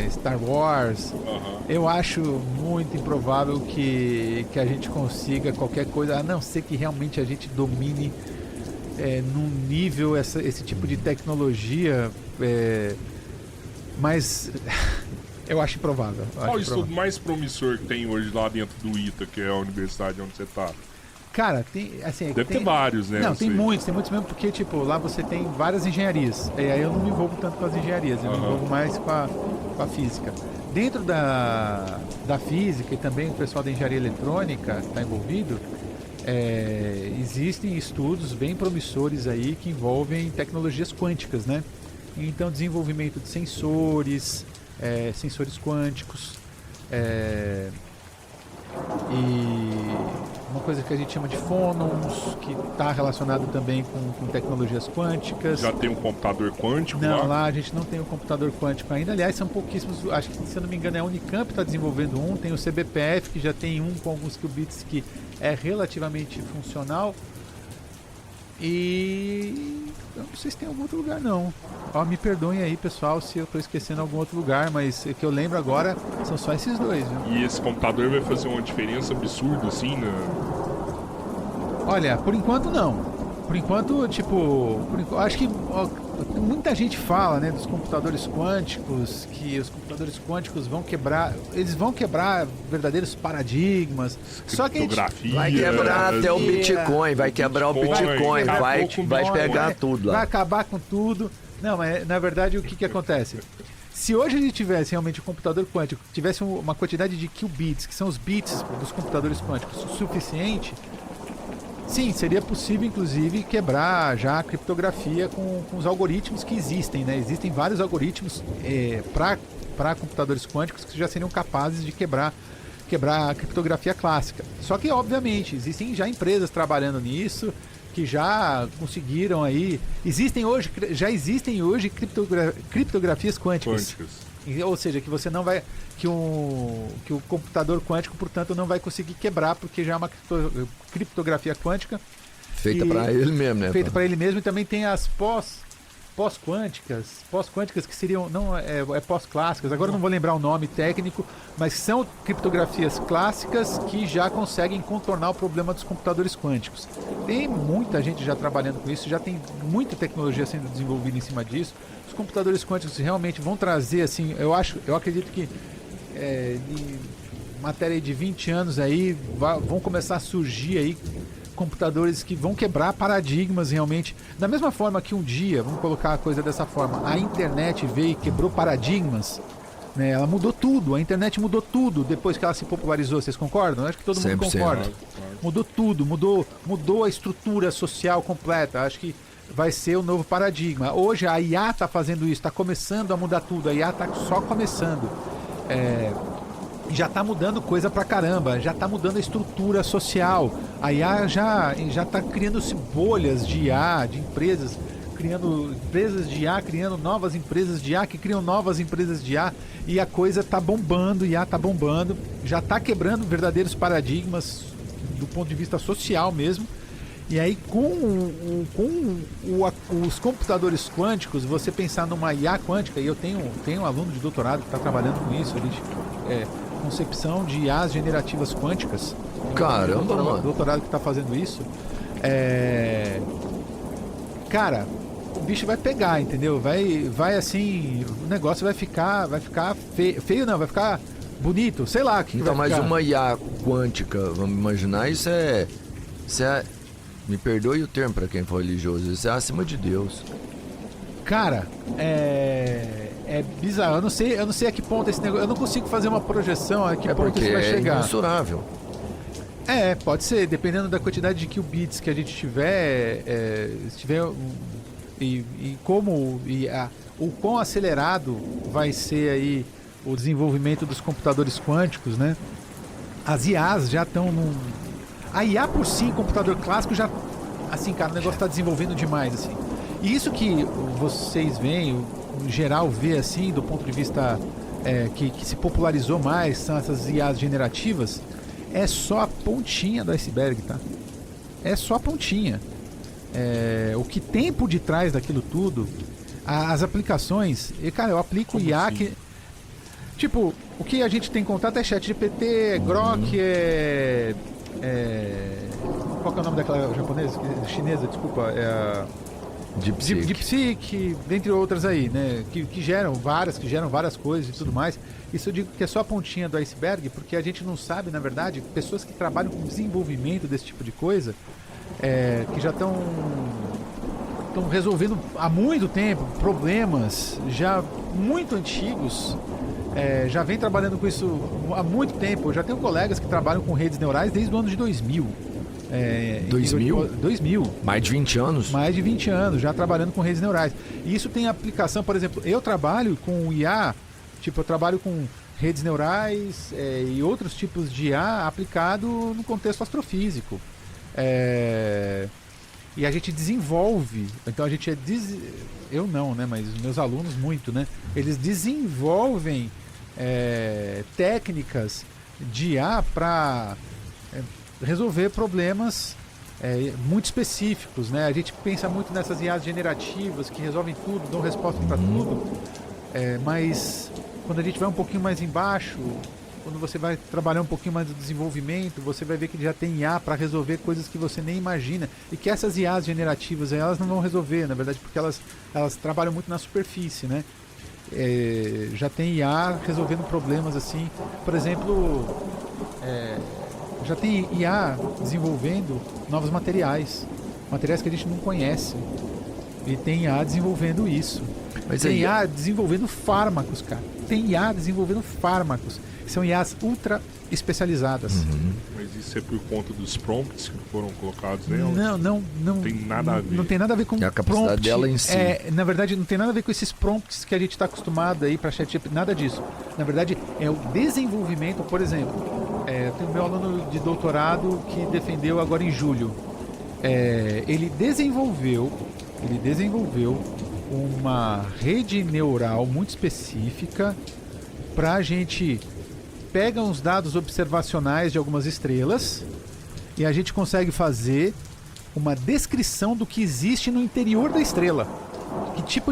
Star Wars. Eu acho muito improvável que a gente consiga qualquer coisa, a não ser que realmente a gente domine num nível esse tipo de tecnologia. Mas eu acho improvável. Qual o estudo mais promissor que tem hoje lá dentro do ITA, que é a universidade onde você está? Cara, tem, assim... Deve ter vários, né? Não, tem muitos mesmo, porque, tipo, lá você tem várias engenharias. E aí eu não me envolvo tanto com as engenharias, eu me envolvo mais com a física. Dentro da física e também o pessoal da engenharia eletrônica está envolvido, existem estudos bem promissores aí que envolvem tecnologias quânticas, né? Então, desenvolvimento de sensores quânticos, e uma coisa que a gente chama de fônons, que está relacionado também com tecnologias quânticas. Já tem um computador quântico lá? Não, lá a gente não tem um computador quântico ainda. Aliás, são pouquíssimos, acho que se eu não me engano a Unicamp está desenvolvendo um, tem o CBPF que já tem um com alguns qubits que é relativamente funcional. E eu não sei se tem algum outro lugar não. Me perdoem aí, pessoal, se eu estou esquecendo algum outro lugar, mas o que eu lembro agora são só esses dois, viu? E esse computador vai fazer uma diferença absurda, assim, né? Olha, por enquanto não. Por enquanto, acho que muita gente fala, né, dos computadores quânticos, que os computadores quânticos vão quebrar verdadeiros paradigmas. Só que vai quebrar até o Bitcoin, vai quebrar o Bitcoin, vai pegar tudo lá. Vai acabar com tudo. Não, mas na verdade o que acontece? Se hoje a gente tivesse realmente um computador quântico, tivesse uma quantidade de qubits, que são os bits dos computadores quânticos, suficiente, sim, seria possível inclusive quebrar já a criptografia com os algoritmos que existem, né? Existem vários algoritmos para computadores quânticos que já seriam capazes de quebrar a criptografia clássica. Só que, obviamente, existem já empresas trabalhando nisso, que já conseguiram aí... Já existem hoje criptografias quânticas. Ou seja, que você não vai... Que o computador quântico, portanto, não vai conseguir quebrar, porque já é uma criptografia quântica. Feita para ele mesmo, né? Feita para ele mesmo, e também tem as pós-quânticas que seriam, não pós-clássicas, agora não vou lembrar o nome técnico, mas são criptografias clássicas que já conseguem contornar o problema dos computadores quânticos. Tem muita gente já trabalhando com isso, já tem muita tecnologia sendo desenvolvida em cima disso. Os computadores quânticos realmente vão trazer, assim, eu acredito que em matéria de 20 anos aí, vão começar a surgir aí computadores que vão quebrar paradigmas realmente. Da mesma forma que um dia, vamos colocar a coisa dessa forma, a internet veio e quebrou paradigmas, né? Ela mudou tudo, a internet mudou tudo depois que ela se popularizou, vocês concordam? Acho que todo mundo concorda. Mudou tudo, mudou a estrutura social completa. Acho que vai ser o novo paradigma. Hoje a IA está fazendo isso, está começando a mudar tudo, a IA está só começando. Já está mudando coisa pra caramba, já está mudando a estrutura social. A IA já está criando-se bolhas de IA, de empresas, criando empresas de IA, criando novas empresas de IA, que criam novas empresas de IA, e a coisa está bombando, IA está bombando, já está quebrando verdadeiros paradigmas do ponto de vista social mesmo. E aí com os computadores quânticos, você pensar numa IA quântica, e eu tenho um aluno de doutorado que está trabalhando com isso, a gente concepção de IAs generativas quânticas. Caramba, mano. Doutorado que está fazendo isso. Cara, o bicho vai pegar, entendeu? Vai assim, o negócio vai ficar feio não, vai ficar bonito, sei lá. Então, mas uma IA quântica, vamos imaginar, isso é... Me perdoe o termo para quem for religioso, isso é acima de Deus. Cara, é bizarro. Eu não sei a que ponto esse negócio. Eu não consigo fazer uma projeção a que ponto isso vai chegar. É imensurável. Pode ser, dependendo da quantidade de qubits que a gente tiver, o quão acelerado vai ser aí o desenvolvimento dos computadores quânticos, né? As IAs já estão A IA por si, computador clássico, já... Assim, cara, o negócio está desenvolvendo demais, assim. E isso que vocês veem, em geral, vê, assim, do ponto de vista que se popularizou mais, são essas IAs generativas, é só a pontinha do iceberg, tá? É só a pontinha. O que tem por detrás daquilo tudo, as aplicações... E, cara, eu aplico Como IA assim? que... Tipo, o que a gente tem contato é ChatGPT, Grok, qual que é o nome daquela japonesa? Chinesa, desculpa. DeepSeek, dentre outras aí, né? Que geram várias coisas e tudo mais. Isso eu digo que é só a pontinha do iceberg, porque a gente não sabe, na verdade, pessoas que trabalham com desenvolvimento desse tipo de coisa, que já estão resolvendo há muito tempo problemas já muito antigos. Já vem trabalhando com isso há muito tempo. Eu já tenho colegas que trabalham com redes neurais desde o ano de 2000. 2000? Mais de 20 anos? Mais de 20 anos, já trabalhando com redes neurais. E isso tem aplicação, por exemplo, eu trabalho com IA, eu trabalho com redes neurais e outros tipos de IA aplicado no contexto astrofísico. E a gente desenvolve, então a gente eu não, né, mas os meus alunos muito, né, eles desenvolvem técnicas de IA para resolver problemas muito específicos, né? A gente pensa muito nessas IAs generativas que resolvem tudo, dão resposta para tudo, mas quando a gente vai um pouquinho mais embaixo, quando você vai trabalhar um pouquinho mais do desenvolvimento, você vai ver que já tem IA para resolver coisas que você nem imagina, e que essas IAs generativas elas não vão resolver, na verdade, porque elas trabalham muito na superfície, né? Já tem IA resolvendo problemas assim, por exemplo, já tem IA desenvolvendo novos materiais que a gente não conhece, e tem IA desenvolvendo isso. Mas tem IA desenvolvendo fármacos, cara. Tem IA desenvolvendo fármacos. São IAs ultra especializadas. Mas isso é por conta dos prompts que foram colocados nela? Não tem nada a ver. Não tem nada a ver com a capacidade prompt dela em si. Na verdade, não tem nada a ver com esses prompts que a gente está acostumado aí para ChatGPT, nada disso. Na verdade, é o desenvolvimento, por exemplo. Eu tenho meu aluno de doutorado que defendeu agora em julho. Ele desenvolveu uma rede neural muito específica para a gente pega uns dados observacionais de algumas estrelas e a gente consegue fazer uma descrição do que existe no interior da estrela. Que tipo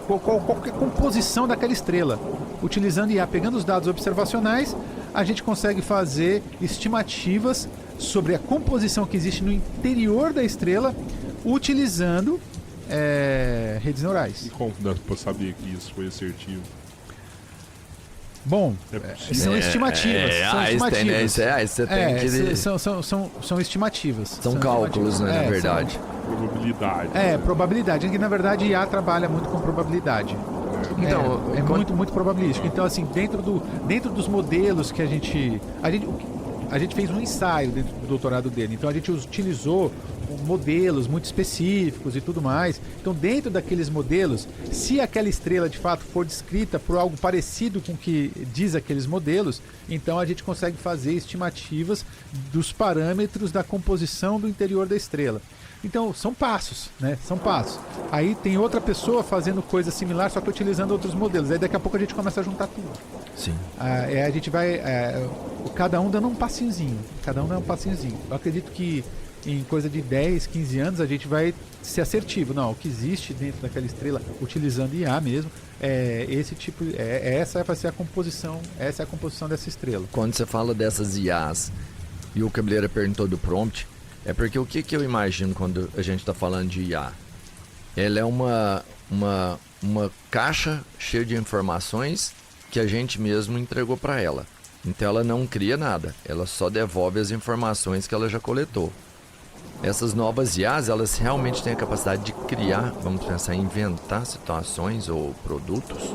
qual é a composição daquela estrela. Utilizando IA, pegando os dados observacionais, a gente consegue fazer estimativas sobre a composição que existe no interior da estrela, utilizando redes neurais. E como dá para saber que isso foi assertivo? Bom, são estimativas. São estimativas. São cálculos, né, na verdade. Probabilidade. Probabilidade. Que na verdade IA trabalha muito com probabilidade. Então, muito probabilístico. Então, assim, dentro dos modelos que a gente fez um ensaio dentro do doutorado dele. Então, a gente utilizou modelos muito específicos e tudo mais. Então, dentro daqueles modelos, se aquela estrela de fato for descrita por algo parecido com o que diz aqueles modelos, então a gente consegue fazer estimativas dos parâmetros da composição do interior da estrela. Então, são passos, né? São passos. Aí tem outra pessoa fazendo coisa similar, só que utilizando outros modelos. Aí daqui a pouco a gente começa a juntar tudo. Sim. A gente vai... cada um dando um passinhozinho. Cada um dando um passinhozinho. Eu acredito que em coisa de 10, 15 anos a gente vai ser assertivo. Não, o que existe dentro daquela estrela, utilizando IA mesmo, esse tipo... essa vai ser a composição. Essa é a composição dessa estrela. Quando você fala dessas IAs e o Cabeleira perguntou do prompt, é porque o que eu imagino quando a gente está falando de IA? Ela é uma caixa cheia de informações que a gente mesmo entregou para ela. Então ela não cria nada, ela só devolve as informações que ela já coletou. Essas novas IAs, elas realmente têm a capacidade de criar, vamos pensar, inventar situações ou produtos?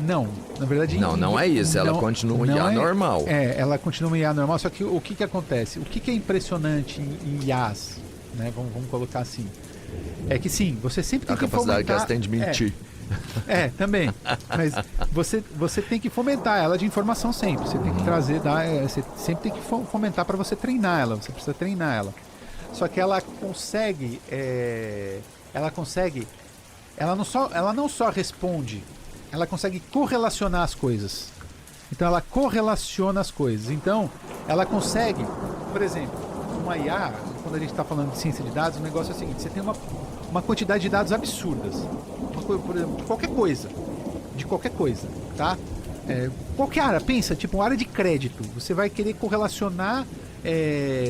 Não, na verdade... Não é isso, ela continua uma IA normal. Ela continua uma IA normal, só que o que acontece? O que é impressionante em IAs, né? Vamos colocar assim, é que sim, você sempre tem que fomentar... A capacidade que elas têm de mentir. Também, mas você tem que fomentar ela de informação sempre, você tem que trazer, você sempre tem que fomentar para você treinar ela, você precisa treinar ela. Só que ela não só responde, ela consegue correlacionar as coisas. Então ela correlaciona as coisas. Então ela consegue, por exemplo, uma IA, quando a gente está falando de ciência de dados, o negócio é o seguinte: você tem uma quantidade de dados absurdas. Por exemplo, de qualquer coisa, tá? Qualquer área, pensa, tipo uma área de crédito. Você vai querer correlacionar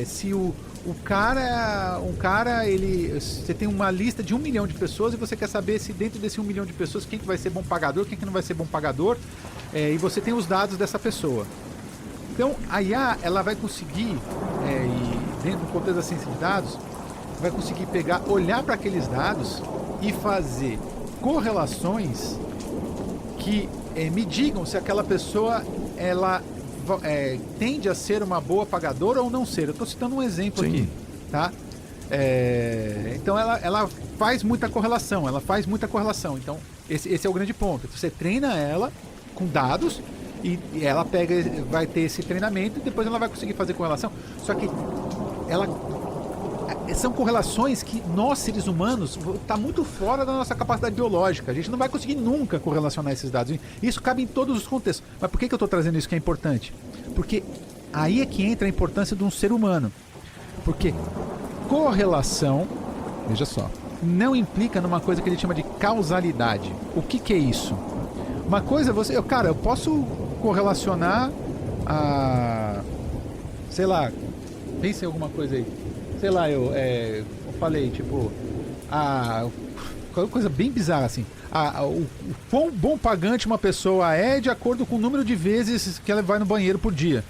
se um cara, você tem uma lista de 1 milhão de pessoas e você quer saber se dentro desse 1 milhão de pessoas quem que vai ser bom pagador, quem que não vai ser bom pagador, e você tem os dados dessa pessoa. Então a IA, ela vai conseguir, e dentro do contexto da ciência de dados, vai conseguir olhar para aqueles dados e fazer correlações que me digam se aquela pessoa ela tende a ser uma boa pagadora ou não ser. Eu estou citando um exemplo aqui, tá? Então ela faz muita correlação, Então esse é o grande ponto. Você treina ela com dados e ela vai ter esse treinamento e depois ela vai conseguir fazer correlação. Só que são correlações que nós, seres humanos, está muito fora da nossa capacidade biológica. A gente não vai conseguir nunca correlacionar esses dados. Isso cabe em todos os contextos. Mas por que eu estou trazendo isso que é importante? Porque aí é que entra a importância de um ser humano. Porque correlação, veja só, não implica numa coisa que ele chama de causalidade. O que é isso? Uma coisa, eu posso correlacionar sei lá, pense em alguma coisa aí. Sei lá, eu falei, tipo, coisa bem bizarra, assim. O quão bom pagante uma pessoa é de acordo com o número de vezes que ela vai no banheiro por dia.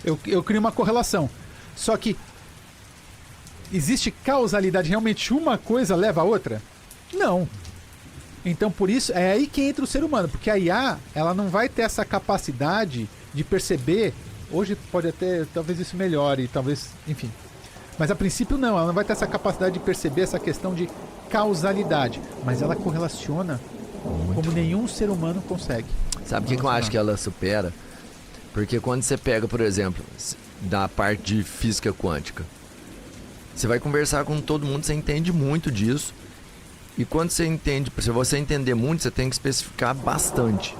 Eu crio uma correlação. Só que existe causalidade? Realmente uma coisa leva a outra? Não. Então, por isso, é aí que entra o ser humano. Porque a IA, ela não vai ter essa capacidade de perceber. Hoje pode até, talvez isso melhore, talvez, enfim. Mas a princípio ela não vai ter essa capacidade de perceber essa questão de causalidade. Mas ela correlaciona como nenhum ser humano consegue. Sabe o que eu acho que ela supera? Porque quando você pega, por exemplo, da parte de física quântica, você vai conversar com todo mundo, você entende muito disso. E quando você entende, se você entender muito, você tem que especificar bastante.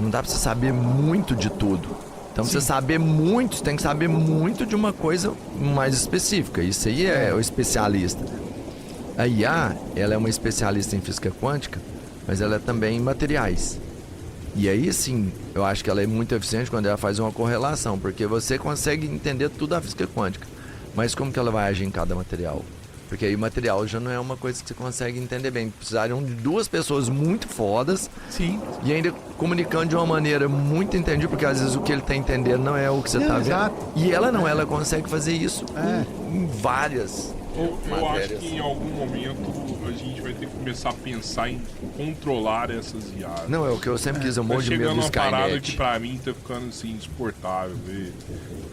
Não dá pra você saber muito de tudo. Então, pra você saber muito, você tem que saber muito de uma coisa mais específica. Isso aí é o especialista. A IA, ela é uma especialista em física quântica, mas ela é também em materiais. E aí, sim, eu acho que ela é muito eficiente quando ela faz uma correlação, porque você consegue entender tudo da física quântica. Mas como que ela vai agir em cada material? Porque aí o material já não é uma coisa que você consegue entender bem. Precisariam de 2 pessoas muito fodas. Sim. E ainda comunicando de uma maneira muito entendível, porque às vezes o que ele tá entendendo não é o que você tá vendo. Exato. E ela não, ela consegue fazer isso em várias eu acho que em algum momento a gente vai ter que começar a pensar em controlar essas IAs. Não, é o que eu sempre quis, um monte de medo do Skynet. Chegando uma parada que Skynet. pra mim tá ficando assim, insuportável.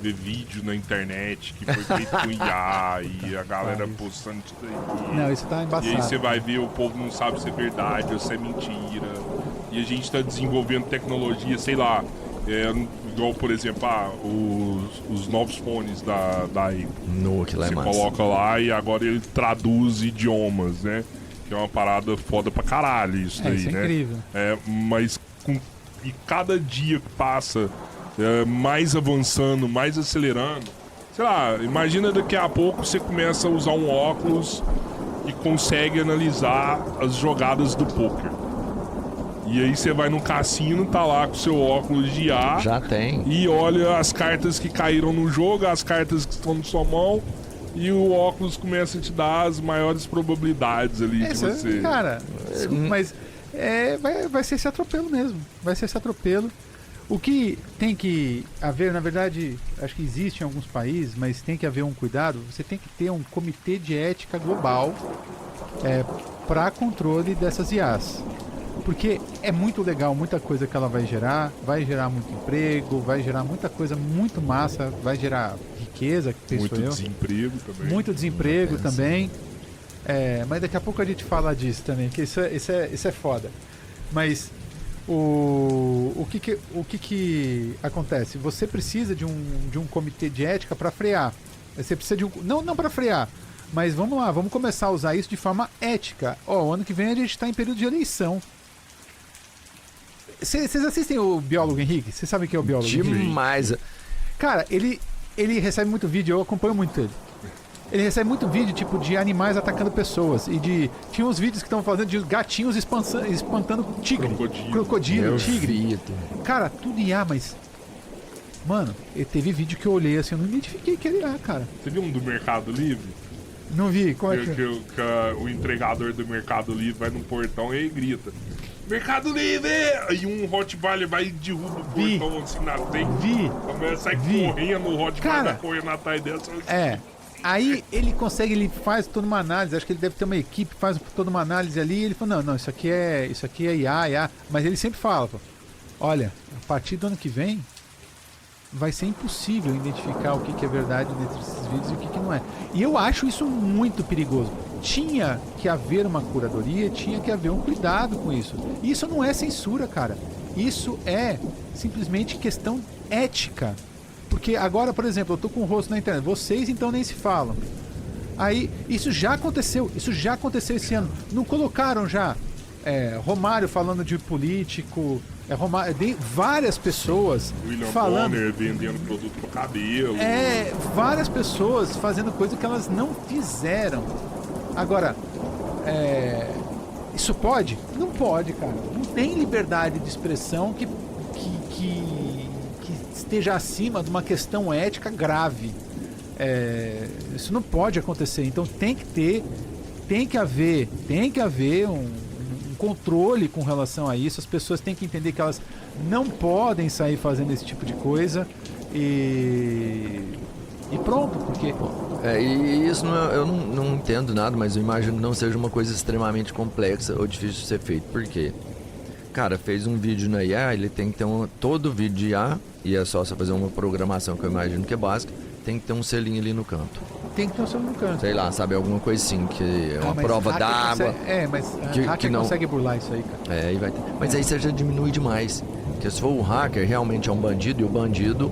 Ver vídeo na internet que foi feito com IA e a galera postando isso aí. Não, isso tá embaçado. E aí você vai ver, o povo não sabe se é verdade ou se é mentira. E a gente tá desenvolvendo tecnologia, sei lá, igual, por exemplo, os novos fones da Apple. No, que lá é Você massa. coloca lá e agora ele traduz idiomas, né? Que é uma parada foda pra caralho isso daí, isso é né? incrível. Mas e cada dia que passa, mais avançando, mais acelerando. Sei lá, imagina daqui a pouco você começa a usar um óculos e consegue analisar as jogadas do poker. E aí você vai no cassino, tá lá com seu óculos de IA. Já tem. E olha as cartas que caíram no jogo, as cartas que estão na sua mão. E o óculos começa a te dar as maiores probabilidades ali de você. Cara, desculpa, mas vai ser esse atropelo mesmo. Vai ser esse atropelo. O que tem que haver, na verdade, acho que existe em alguns países, mas tem que haver um cuidado. Você tem que ter um comitê de ética global para controle dessas IAs. Porque é muito legal, muita coisa que ela vai gerar muito emprego, vai gerar muita coisa muito massa, vai gerar riqueza, que penso eu. Desemprego também. Muito desemprego também. Mas daqui a pouco a gente fala disso também, que isso é foda. Mas o que acontece? Você precisa de um comitê de ética para frear. Você precisa de um... Não para frear, mas vamos lá, vamos começar a usar isso de forma ética. O ano que vem a gente está em período de eleição. Vocês assistem o Biólogo Henrique? Vocês sabem quem é o Biólogo Henrique? Demais. Cara, ele recebe muito vídeo, eu acompanho muito ele. Ele recebe muito vídeo, tipo, de animais atacando pessoas. Tinha uns vídeos que estão fazendo de gatinhos espantando tigre. Crocodilo, tigre. Cara, tudo IA, mas... Mano, teve vídeo que eu olhei assim, eu não identifiquei que ele cara. Você viu um do Mercado Livre? Não vi, como é que... Que o entregador do Mercado Livre vai no portão e aí grita: Mercado Livre! Aí um Rottweiler vai e derruba o portão assim na frente. Começa a sair correndo, o Rottweiler correndo atrás dessa. Aí ele faz toda uma análise, acho que ele deve ter uma equipe, faz toda uma análise ali, e ele fala, não, isso aqui é IA, mas ele sempre fala, olha, a partir do ano que vem, vai ser impossível identificar o que é verdade dentro desses vídeos e o que não é. E eu acho isso muito perigoso. Tinha que haver uma curadoria, tinha que haver um cuidado com isso. Isso não é censura, cara. Isso é simplesmente questão ética. Porque agora, por exemplo, eu tô com o rosto na internet. Vocês então nem se falam. Aí, isso já aconteceu esse ano. Não colocaram já Romário falando de político, várias pessoas William falando... Bonner vendendo produto pro cabelo. Várias pessoas fazendo coisa que elas não fizeram. Agora, isso pode? Não pode, cara. Não tem liberdade de expressão que esteja acima de uma questão ética grave. Isso não pode acontecer. Então tem que haver um controle com relação a isso. As pessoas têm que entender que elas não podem sair fazendo esse tipo de coisa e pronto, porque... E isso eu não entendo nada, mas eu imagino que não seja uma coisa extremamente complexa ou difícil de ser feito. Por quê? Cara, fez um vídeo na IA, ele tem que ter todo vídeo de IA, e é só você fazer uma programação que eu imagino que é básica, tem que ter um selinho ali no canto. Tem que ter um selinho no canto. Sei lá, sabe, alguma coisa assim, que é uma prova d'água. Mas hacker não consegue burlar isso aí, cara. E vai ter. Mas aí você já diminui demais. Porque se for o hacker, realmente é um bandido, e o bandido,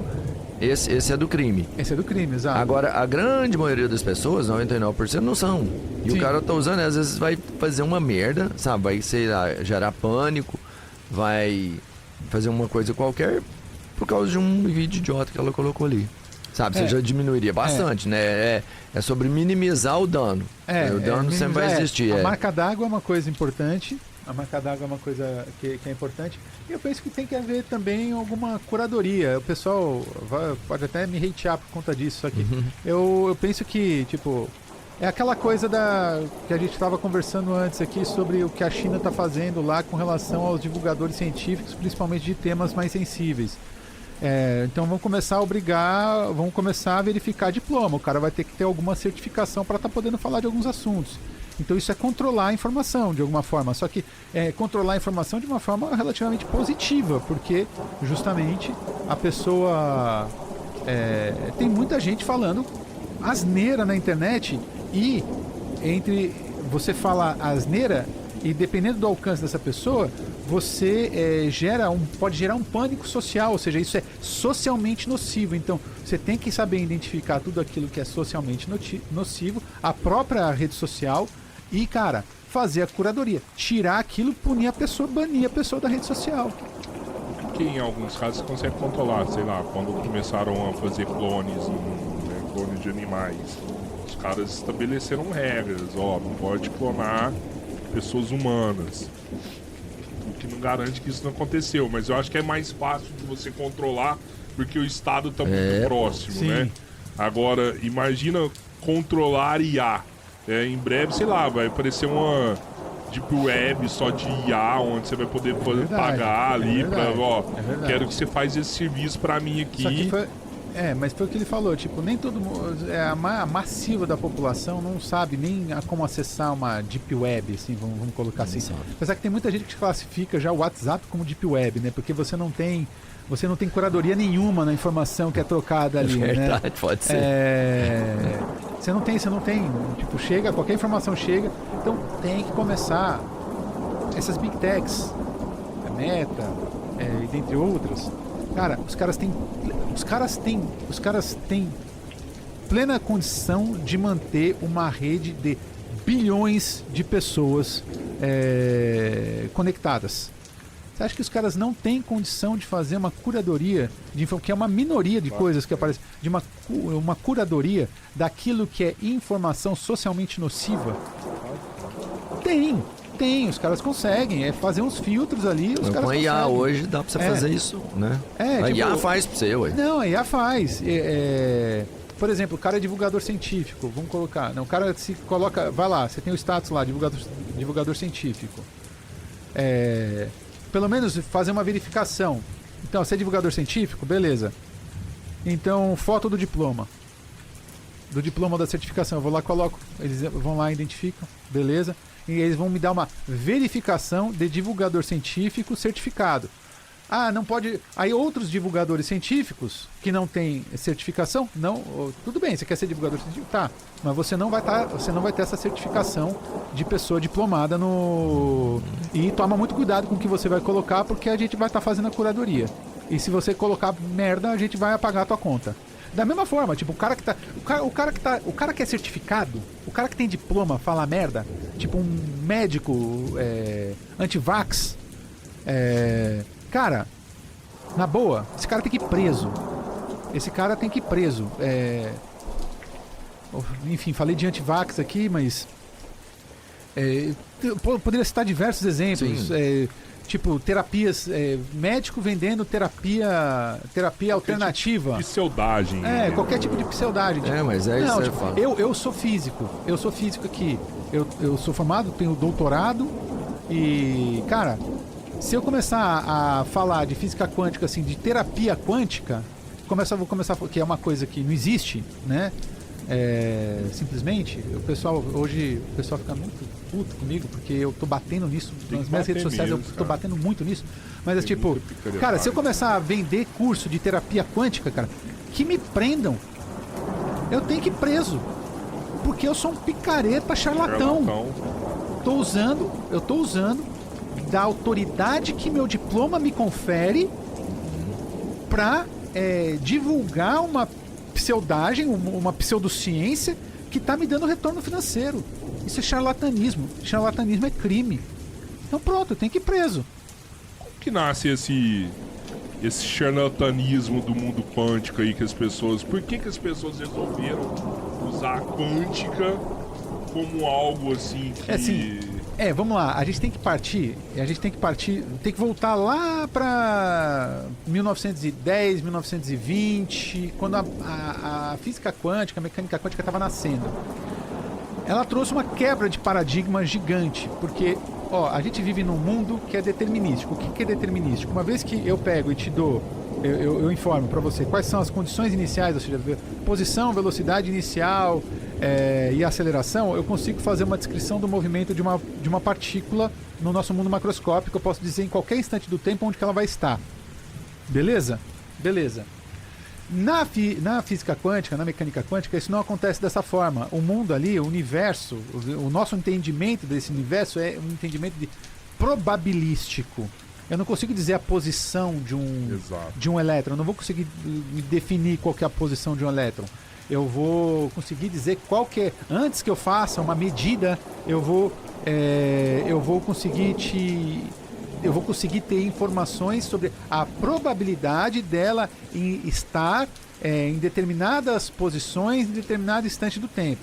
esse é do crime. Esse é do crime, exato. Agora, a grande maioria das pessoas, 99%, não são. E o cara tá usando, às vezes vai fazer uma merda, sabe, vai, sei lá, gerar pânico, vai fazer uma coisa qualquer por causa de um vídeo idiota que ela colocou ali. Sabe, você já diminuiria bastante, né? É sobre minimizar o dano. O dano sempre vai existir. A marca d'água é uma coisa importante. A marca d'água é uma coisa que é importante. E eu penso que tem que haver também alguma curadoria. O pessoal pode até me hatear por conta disso aqui. Eu penso que, tipo, é aquela coisa que a gente estava conversando antes aqui sobre o que a China está fazendo lá com relação aos divulgadores científicos, principalmente de temas mais sensíveis. Então vamos começar a verificar diploma. O cara vai ter que ter alguma certificação para estar podendo falar de alguns assuntos. Então isso é controlar a informação de alguma forma, só que é controlar a informação de uma forma relativamente positiva, porque justamente a pessoa... tem muita gente falando asneira na internet e entre você fala asneira e dependendo do alcance dessa pessoa, você pode gerar um pânico social, ou seja, isso é socialmente nocivo. Então, você tem que saber identificar tudo aquilo que é socialmente nocivo, a própria rede social e, cara, fazer a curadoria. Tirar aquilo, punir a pessoa, banir a pessoa da rede social. Que em alguns casos consegue controlar, sei lá, quando começaram a fazer clones, né, clones de animais. Os caras estabeleceram regras, não pode clonar pessoas humanas. Que não garante que isso não aconteceu, mas eu acho que é mais fácil de você controlar porque o Estado está muito próximo, sim, né? Agora, imagina controlar IA. Em breve, sei lá, vai aparecer uma Deep Web só de IA, onde você vai poder pagar ali para, quero que você faz esse serviço para mim aqui. Só que mas foi o que ele falou, tipo, nem todo mundo, a massiva da população não sabe nem como acessar uma Deep Web, assim, vamos colocar assim. Apesar que tem muita gente que classifica já o WhatsApp como Deep Web, né? Porque você não tem curadoria nenhuma na informação que é trocada ali, verdade, né? Pode ser. Você não tem, tipo, qualquer informação chega, então tem que começar essas Big Techs, a Meta, e dentre outras. Cara, os caras têm plena condição de manter uma rede de bilhões de pessoas conectadas. Você acha que os caras não têm condição de fazer uma curadoria, que é uma minoria de coisas que aparecem, de uma curadoria daquilo que é informação socialmente nociva? Tem, os caras conseguem, fazer uns filtros ali, os caras conseguem. Com a IA hoje dá pra você fazer isso, né? A IA faz pra você, ué. Não, a IA faz. Por exemplo, o cara é divulgador científico, vamos colocar. Não, o cara se coloca, vai lá, você tem o status lá, divulgador científico. Pelo menos fazer uma verificação. Então, você é divulgador científico? Beleza. Então, foto do diploma. Do diploma da certificação. Eu vou lá, coloco, eles vão lá, identificam, beleza. E eles vão me dar uma verificação de divulgador científico certificado. Não pode... Aí outros divulgadores científicos que não têm certificação, não... Tudo bem, você quer ser divulgador científico? Tá, mas você não vai ter essa certificação de pessoa diplomada no... E toma muito cuidado com o que você vai colocar, porque a gente vai estar fazendo a curadoria. E se você colocar merda, a gente vai apagar a tua conta. Da mesma forma, tipo, o cara que é certificado, o cara que tem diploma fala merda, tipo um médico anti-vax, cara, na boa, esse cara tem que ir preso. Enfim, falei de anti-vax aqui, mas poderia citar diversos exemplos. Tipo, terapias, médico vendendo terapia alternativa. Tipo de pseudagem. Qualquer tipo de pseudagem. Tipo, mas isso não, você tipo, fala. Eu sou físico aqui. Eu sou formado, tenho doutorado e, cara, se eu começar a falar de física quântica, assim, de terapia quântica, vou começar, que é uma coisa que não existe, né? Simplesmente, o pessoal fica muito puto comigo, porque eu tô batendo nisso nas minhas redes sociais, eu tô batendo muito nisso, mas tipo, cara, se eu começar a vender curso de terapia quântica, cara, que me prendam, eu tenho que ir preso, porque eu sou um picareta charlatão. Eu tô usando da autoridade que meu diploma me confere pra divulgar uma pseudagem, uma pseudociência que tá me dando retorno financeiro. Isso é charlatanismo. Charlatanismo é crime. Então pronto, eu tenho que ir preso. Como que nasce esse charlatanismo do mundo quântico aí que as pessoas... Por que as pessoas resolveram usar a quântica como algo assim que... Vamos lá, a gente tem que partir, tem que voltar lá para 1910, 1920, quando a física quântica, a mecânica quântica estava nascendo. Ela trouxe uma quebra de paradigma gigante, porque a gente vive num mundo que é determinístico. O que é determinístico? Uma vez que eu pego e te dou, eu informo para você quais são as condições iniciais, ou seja, posição, velocidade inicial, e aceleração, eu consigo fazer uma descrição do movimento de uma partícula no nosso mundo macroscópico. Eu posso dizer em qualquer instante do tempo onde que ela vai estar. Beleza? Beleza. Na física quântica, na mecânica quântica, isso não acontece dessa forma. O mundo ali, o universo, o nosso entendimento desse universo é um entendimento probabilístico. Eu não consigo dizer a posição de um elétron. Eu não vou conseguir definir qual que é a posição de um elétron. Eu vou conseguir dizer qual que é. Antes que eu faça uma medida, eu vou conseguir ter informações sobre a probabilidade dela estar em determinadas posições em determinado instante do tempo.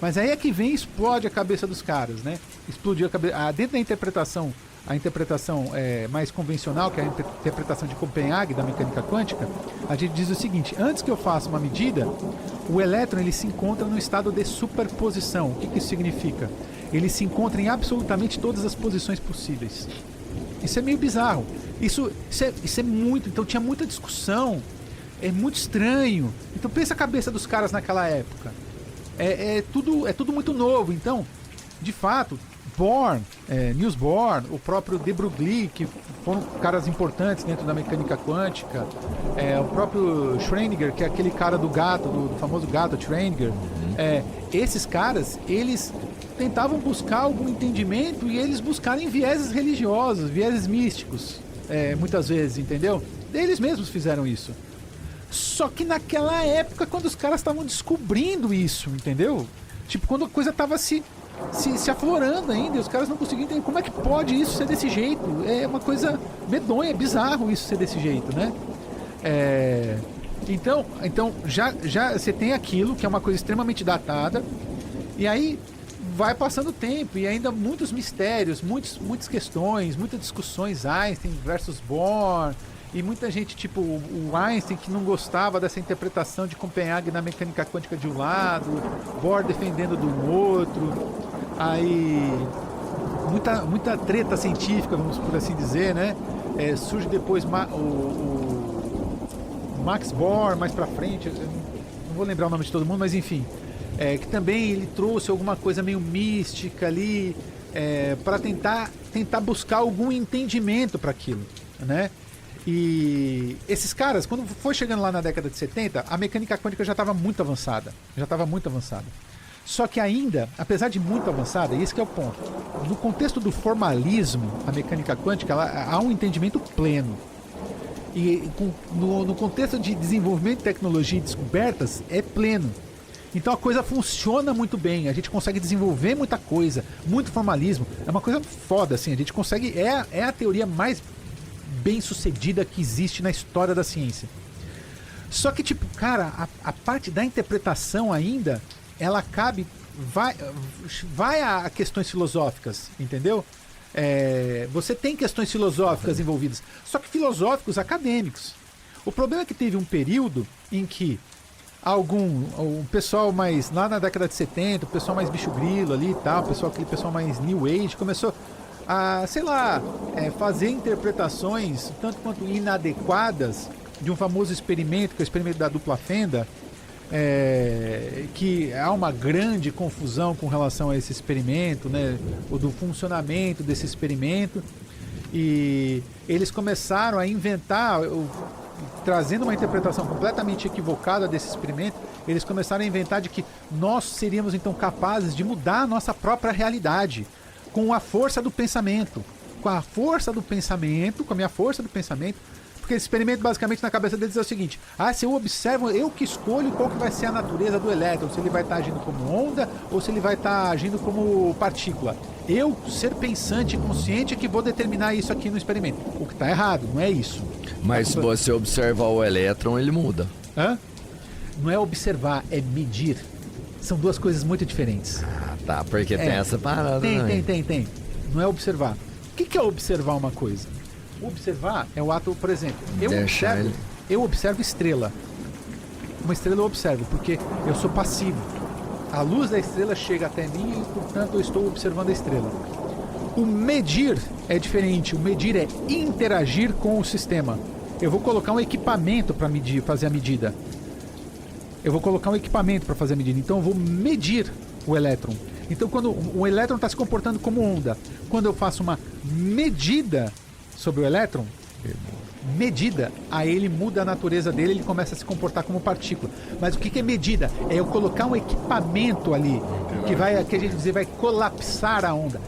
Mas aí é que vem e explode a cabeça dos caras, né? Explodiu a cabeça. Dentro da interpretação, a interpretação mais convencional, que é a interpretação de Copenhague da mecânica quântica, a gente diz o seguinte: antes que eu faça uma medida, o elétron ele se encontra no estado de superposição. O que isso significa? Ele se encontra em absolutamente todas as posições possíveis. Isso é meio bizarro. Isso é muito... Então tinha muita discussão. É muito estranho. Então pensa a cabeça dos caras naquela época. É tudo muito novo. Então, de fato, Niels Bohr, o próprio de Broglie, que foram caras importantes dentro da mecânica quântica, o próprio Schrödinger, que é aquele cara do gato, do famoso gato Schrödinger. Esses caras, eles tentavam buscar algum entendimento e eles buscarem vieses religiosos, vieses místicos, muitas vezes, entendeu? Eles mesmos fizeram isso. Só que naquela época, quando os caras estavam descobrindo isso, entendeu? Tipo, quando a coisa estava se aflorando ainda, e os caras não conseguiam entender como é que pode isso ser desse jeito. É uma coisa medonha, é bizarro isso ser desse jeito, né? Então já você tem aquilo que é uma coisa extremamente datada, e aí vai passando o tempo e ainda muitos mistérios, muitas questões, muitas discussões, Einstein versus Bohr, e muita gente, tipo o Einstein, que não gostava dessa interpretação de Copenhague na mecânica quântica de um lado, Bohr defendendo do outro, aí muita treta científica, vamos por assim dizer, né? Surge depois o Max Bohr mais pra frente, eu não vou lembrar o nome de todo mundo, mas enfim, que também ele trouxe alguma coisa meio mística ali, para tentar buscar algum entendimento para aquilo, né? E esses caras, quando foi chegando lá na década de 70, a mecânica quântica já estava muito avançada. Só que ainda, apesar de muito avançada, e esse que é o ponto, no contexto do formalismo, a mecânica quântica há um entendimento pleno. E no contexto de desenvolvimento de tecnologia e descobertas, é pleno. Então a coisa funciona muito bem, a gente consegue desenvolver muita coisa, muito formalismo. É uma coisa foda, assim, a gente consegue... É a teoria mais bem sucedida que existe na história da ciência. Só que, tipo, cara, a parte da interpretação ainda, ela vai a questões filosóficas, entendeu? Você tem questões filosóficas envolvidas, só que filosóficos acadêmicos. O problema é que teve um período em que o pessoal mais, lá na década de 70, o pessoal mais bicho grilo ali e tal, aquele pessoal mais New Age, começou a, sei lá, fazer interpretações tanto quanto inadequadas de um famoso experimento, que é o experimento da dupla fenda, que há uma grande confusão com relação a esse experimento, né, ou do funcionamento desse experimento, e eles começaram a inventar, trazendo uma interpretação completamente equivocada desse experimento, eles começaram a inventar de que nós seríamos então capazes de mudar a nossa própria realidade com a força do pensamento, com a minha força do pensamento, porque esse experimento basicamente na cabeça deles é o seguinte: se eu observo, eu que escolho qual que vai ser a natureza do elétron, se ele vai estar agindo como onda ou se ele vai estar agindo como partícula. Eu, ser pensante e consciente, que vou determinar isso aqui no experimento. O que está errado, não é isso. Mas se você observar o elétron, ele muda. Não é observar, é medir. São duas coisas muito diferentes. Tá, porque tem essa parada. Tem. Não é observar. O que é observar uma coisa? Observar é o ato, por exemplo, eu observo estrela. Uma estrela eu observo, porque eu sou passivo. A luz da estrela chega até mim e, portanto, eu estou observando a estrela. O medir é diferente. O medir é interagir com o sistema. Eu vou colocar um equipamento para medir, fazer a medida. eu vou colocar um equipamento para fazer a medida. Então eu vou medir o elétron. Então quando o elétron está se comportando como onda, quando eu faço uma medida sobre o elétron, aí ele muda a natureza dele, ele começa a se comportar como partícula. Mas o que é medida? É eu colocar um equipamento ali que a gente dizer vai colapsar a onda.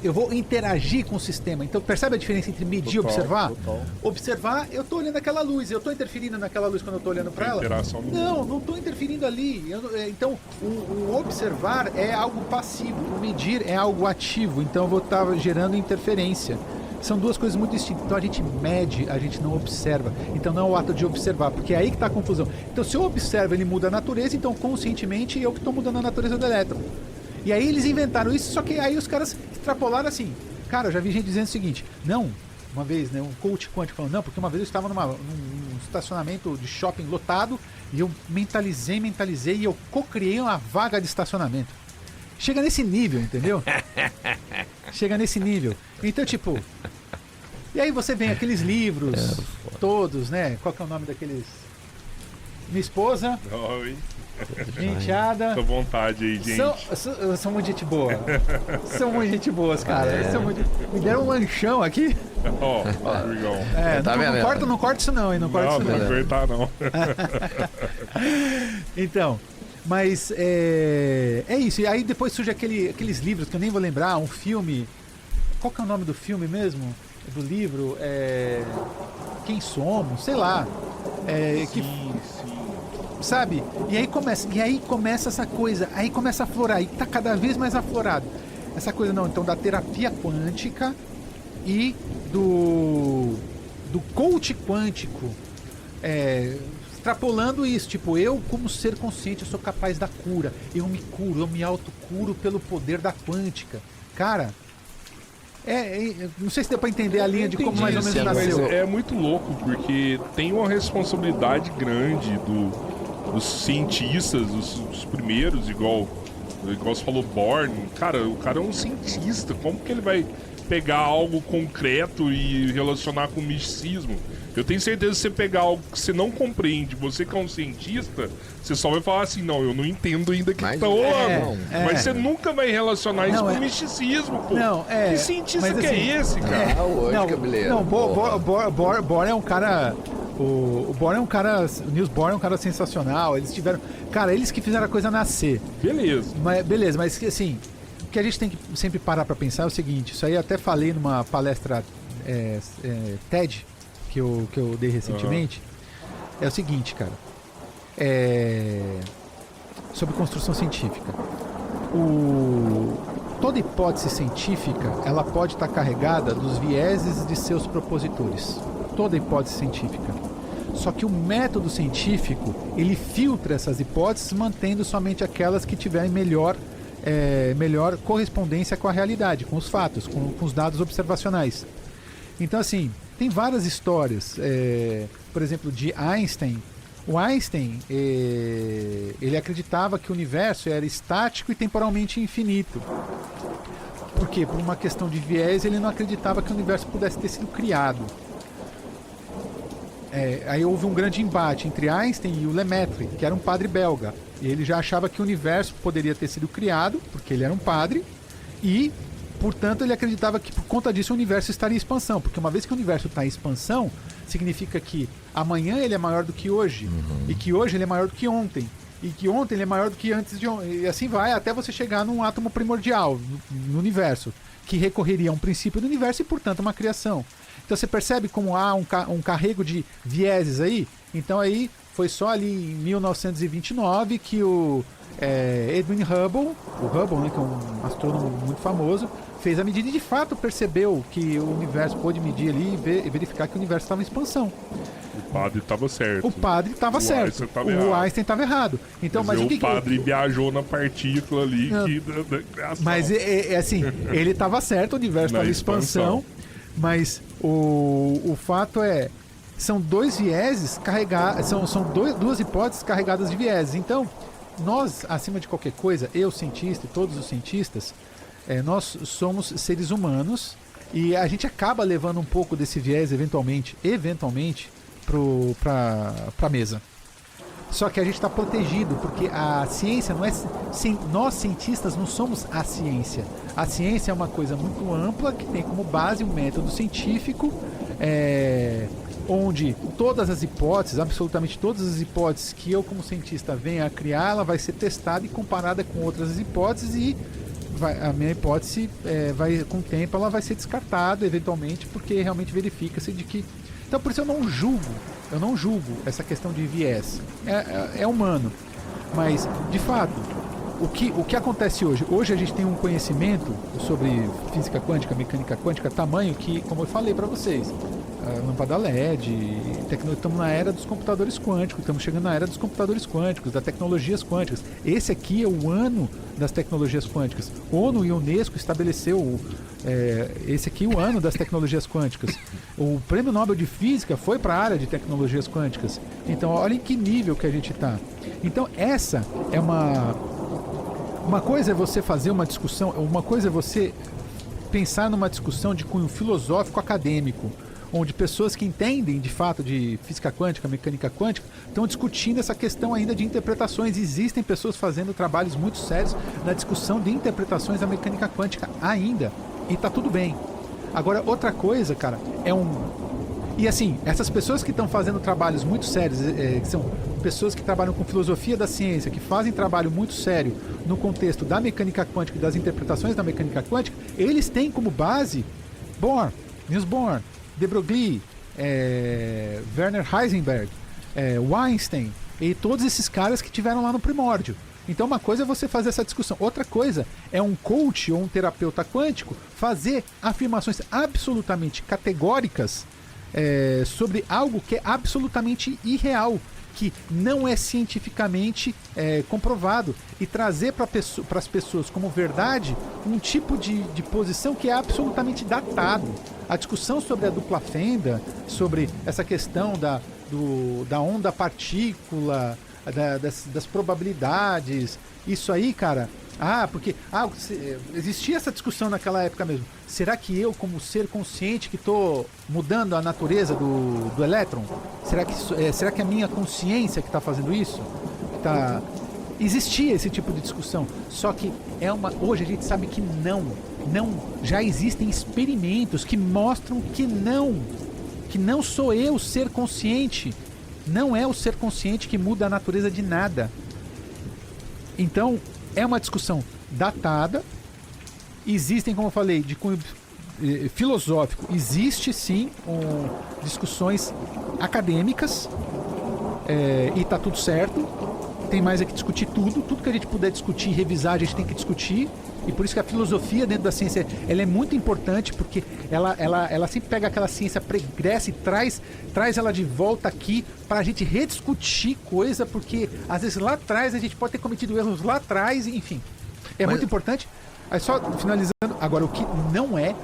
Eu vou interagir com o sistema. Então percebe a diferença entre medir e observar? Total. Observar, eu estou olhando aquela luz, eu estou interferindo naquela luz quando eu estou olhando para ela? Não estou interferindo ali. Então o observar é algo passivo, o medir é algo ativo. Então eu vou estar gerando interferência. São duas coisas muito distintas. Então a gente mede, a gente não observa. Então não é o ato de observar, porque é aí que está a confusão. Então se eu observo, ele muda a natureza, então conscientemente eu que estou mudando a natureza do elétron. E aí eles inventaram isso, só que aí os caras extrapolaram assim. Cara, eu já vi gente dizendo o seguinte, não, uma vez, né, um coach quântico falando, não, porque uma vez eu estava num estacionamento de shopping lotado e eu mentalizei e eu co-criei uma vaga de estacionamento. Chega nesse nível, entendeu? Chega nesse nível. Então, tipo... E aí você vem aqueles livros, todos, né? Qual que é o nome daqueles... Minha esposa... Oi. Genteada... Tô à vontade aí, gente. São muito gente boa. São muito gente boas, cara. Me deram um lanchão aqui. Brigão. Não corta isso não, hein? Não corta isso não. Não vai cortar não. Então... Mas é isso. E aí depois surge aqueles livros que eu nem vou lembrar, um filme. Qual que é o nome do filme mesmo? Do livro? Quem Somos? Sei lá. Sim. Sabe? E aí começa essa coisa. Aí começa a aflorar. E tá cada vez mais aflorado. Essa coisa não, então da terapia quântica e do coach quântico. Extrapolando isso, tipo, eu como ser consciente, eu sou capaz da cura, eu me curo, eu me autocuro pelo poder da quântica. Cara, não sei se deu pra entender a linha de como mais ou menos nasceu. Mas é muito louco, porque tem uma responsabilidade grande dos cientistas, os primeiros, igual você falou, Born. Cara, o cara é um cientista, como que ele vai pegar algo concreto e relacionar com misticismo? Eu tenho certeza que você pegar algo que você não compreende, você que é um cientista, você só vai falar assim, não, eu não entendo ainda que tá rolando. Mas você nunca vai relacionar isso com misticismo, pô. Que cientista que é esse, cara? Bohr é um cara... O Bohr é um cara... O Niels Bohr é um cara sensacional. Eles tiveram... Cara, eles que fizeram a coisa nascer. Beleza. Mas assim... O que a gente tem que sempre parar pra pensar é o seguinte. Isso aí eu até falei numa palestra TED... que eu dei recentemente, é o seguinte, cara. Sobre construção científica. Toda hipótese científica, ela pode estar carregada dos vieses de seus propositores. Toda hipótese científica. Só que o método científico, ele filtra essas hipóteses, mantendo somente aquelas que tiverem melhor correspondência com a realidade, com os fatos, com os dados observacionais. Então, assim, tem várias histórias, por exemplo, de Einstein. O Einstein, ele acreditava que o universo era estático e temporalmente infinito. Por quê? Por uma questão de viés, ele não acreditava que o universo pudesse ter sido criado. Aí houve um grande embate entre Einstein e o Lemaitre, que era um padre belga. E ele já achava que o universo poderia ter sido criado, porque ele era um padre, e... Portanto, ele acreditava que por conta disso o universo estaria em expansão, porque uma vez que o universo está em expansão, significa que amanhã ele é maior do que hoje, e que hoje ele é maior do que ontem, e que ontem ele é maior do que antes de ontem, e assim vai até você chegar num átomo primordial no universo, que recorreria a um princípio do universo e, portanto, uma criação. Então você percebe como há um carrego de vieses aí? Então aí foi só ali em 1929 que o Edwin Hubble, né, que é um astrônomo muito famoso, fez a medida e de fato percebeu que o universo pôde medir ali e verificar que o universo estava em expansão. O padre estava certo. O padre estava certo. O Einstein estava errado. Então, mas o padre viajou na partícula ali da criação. Mas assim, ele estava certo, o universo estava em expansão, mas o fato são dois vieses carregados, são duas hipóteses carregadas de vieses. Então, nós, acima de qualquer coisa, eu, cientista e todos os cientistas, nós somos seres humanos e a gente acaba levando um pouco desse viés, eventualmente, para a mesa. Só que a gente está protegido, porque a ciência não é... Nós, cientistas, não somos a ciência. A ciência é uma coisa muito ampla, que tem como base um método científico, onde todas as hipóteses, absolutamente todas as hipóteses que eu, como cientista, venha a criar, ela vai ser testada e comparada com outras hipóteses e a minha hipótese, com o tempo, ela vai ser descartada, eventualmente, porque realmente verifica-se de que... Então, por isso eu não julgo essa questão de viés. É humano. Mas, de fato, o que acontece hoje? Hoje a gente tem um conhecimento sobre física quântica, mecânica quântica, tamanho que, como eu falei para vocês, lâmpada LED, estamos na era dos computadores quânticos, estamos chegando na era dos computadores quânticos, das tecnologias quânticas. Esse aqui é o ano das tecnologias quânticas. ONU e Unesco estabeleceu esse aqui o ano das tecnologias quânticas. O Prêmio Nobel de Física foi para a área de tecnologias quânticas. Então, olha em que nível que a gente está. Então, essa é uma coisa é você fazer uma discussão, uma coisa é você pensar numa discussão de cunho filosófico acadêmico, onde pessoas que entendem de fato de física quântica, mecânica quântica, estão discutindo essa questão ainda de interpretações. Existem pessoas fazendo trabalhos muito sérios na discussão de interpretações da mecânica quântica ainda, e tá tudo bem. Agora, outra coisa, cara, e assim, essas pessoas que estão fazendo trabalhos muito sérios, que são pessoas que trabalham com filosofia da ciência, que fazem trabalho muito sério no contexto da mecânica quântica e das interpretações da mecânica quântica, eles têm como base Bohr, Niels Bohr, de Broglie, Werner Heisenberg, Einstein e todos esses caras que tiveram lá no primórdio. Então uma coisa é você fazer essa discussão, outra coisa é um coach ou um terapeuta quântico fazer afirmações absolutamente categóricas sobre algo que é absolutamente irreal, que não é cientificamente comprovado, e trazer para as pessoas como verdade um tipo de posição que é absolutamente datado. A discussão sobre a dupla fenda, sobre essa questão da onda partícula, das probabilidades, isso aí, cara, porque existia essa discussão naquela época mesmo. Será que eu, como ser consciente, que estou mudando a natureza do elétron? Será que é a minha consciência que está fazendo isso? Existia esse tipo de discussão. Só que hoje a gente sabe que não. Já existem experimentos que mostram que não sou eu ser consciente. Não é o ser consciente que muda a natureza de nada. Então, é uma discussão datada. Existem, como eu falei, de cunho filosófico. Existe sim discussões acadêmicas, e tá tudo certo. Tem mais que discutir tudo que a gente puder discutir e revisar, a gente tem que discutir. E por isso que a filosofia dentro da ciência ela é muito importante, porque ela sempre pega aquela ciência pregressa e traz ela de volta aqui para a gente rediscutir coisa, porque às vezes lá atrás a gente pode ter cometido erros lá atrás, enfim. Muito importante. Aí só finalizando, agora o que não é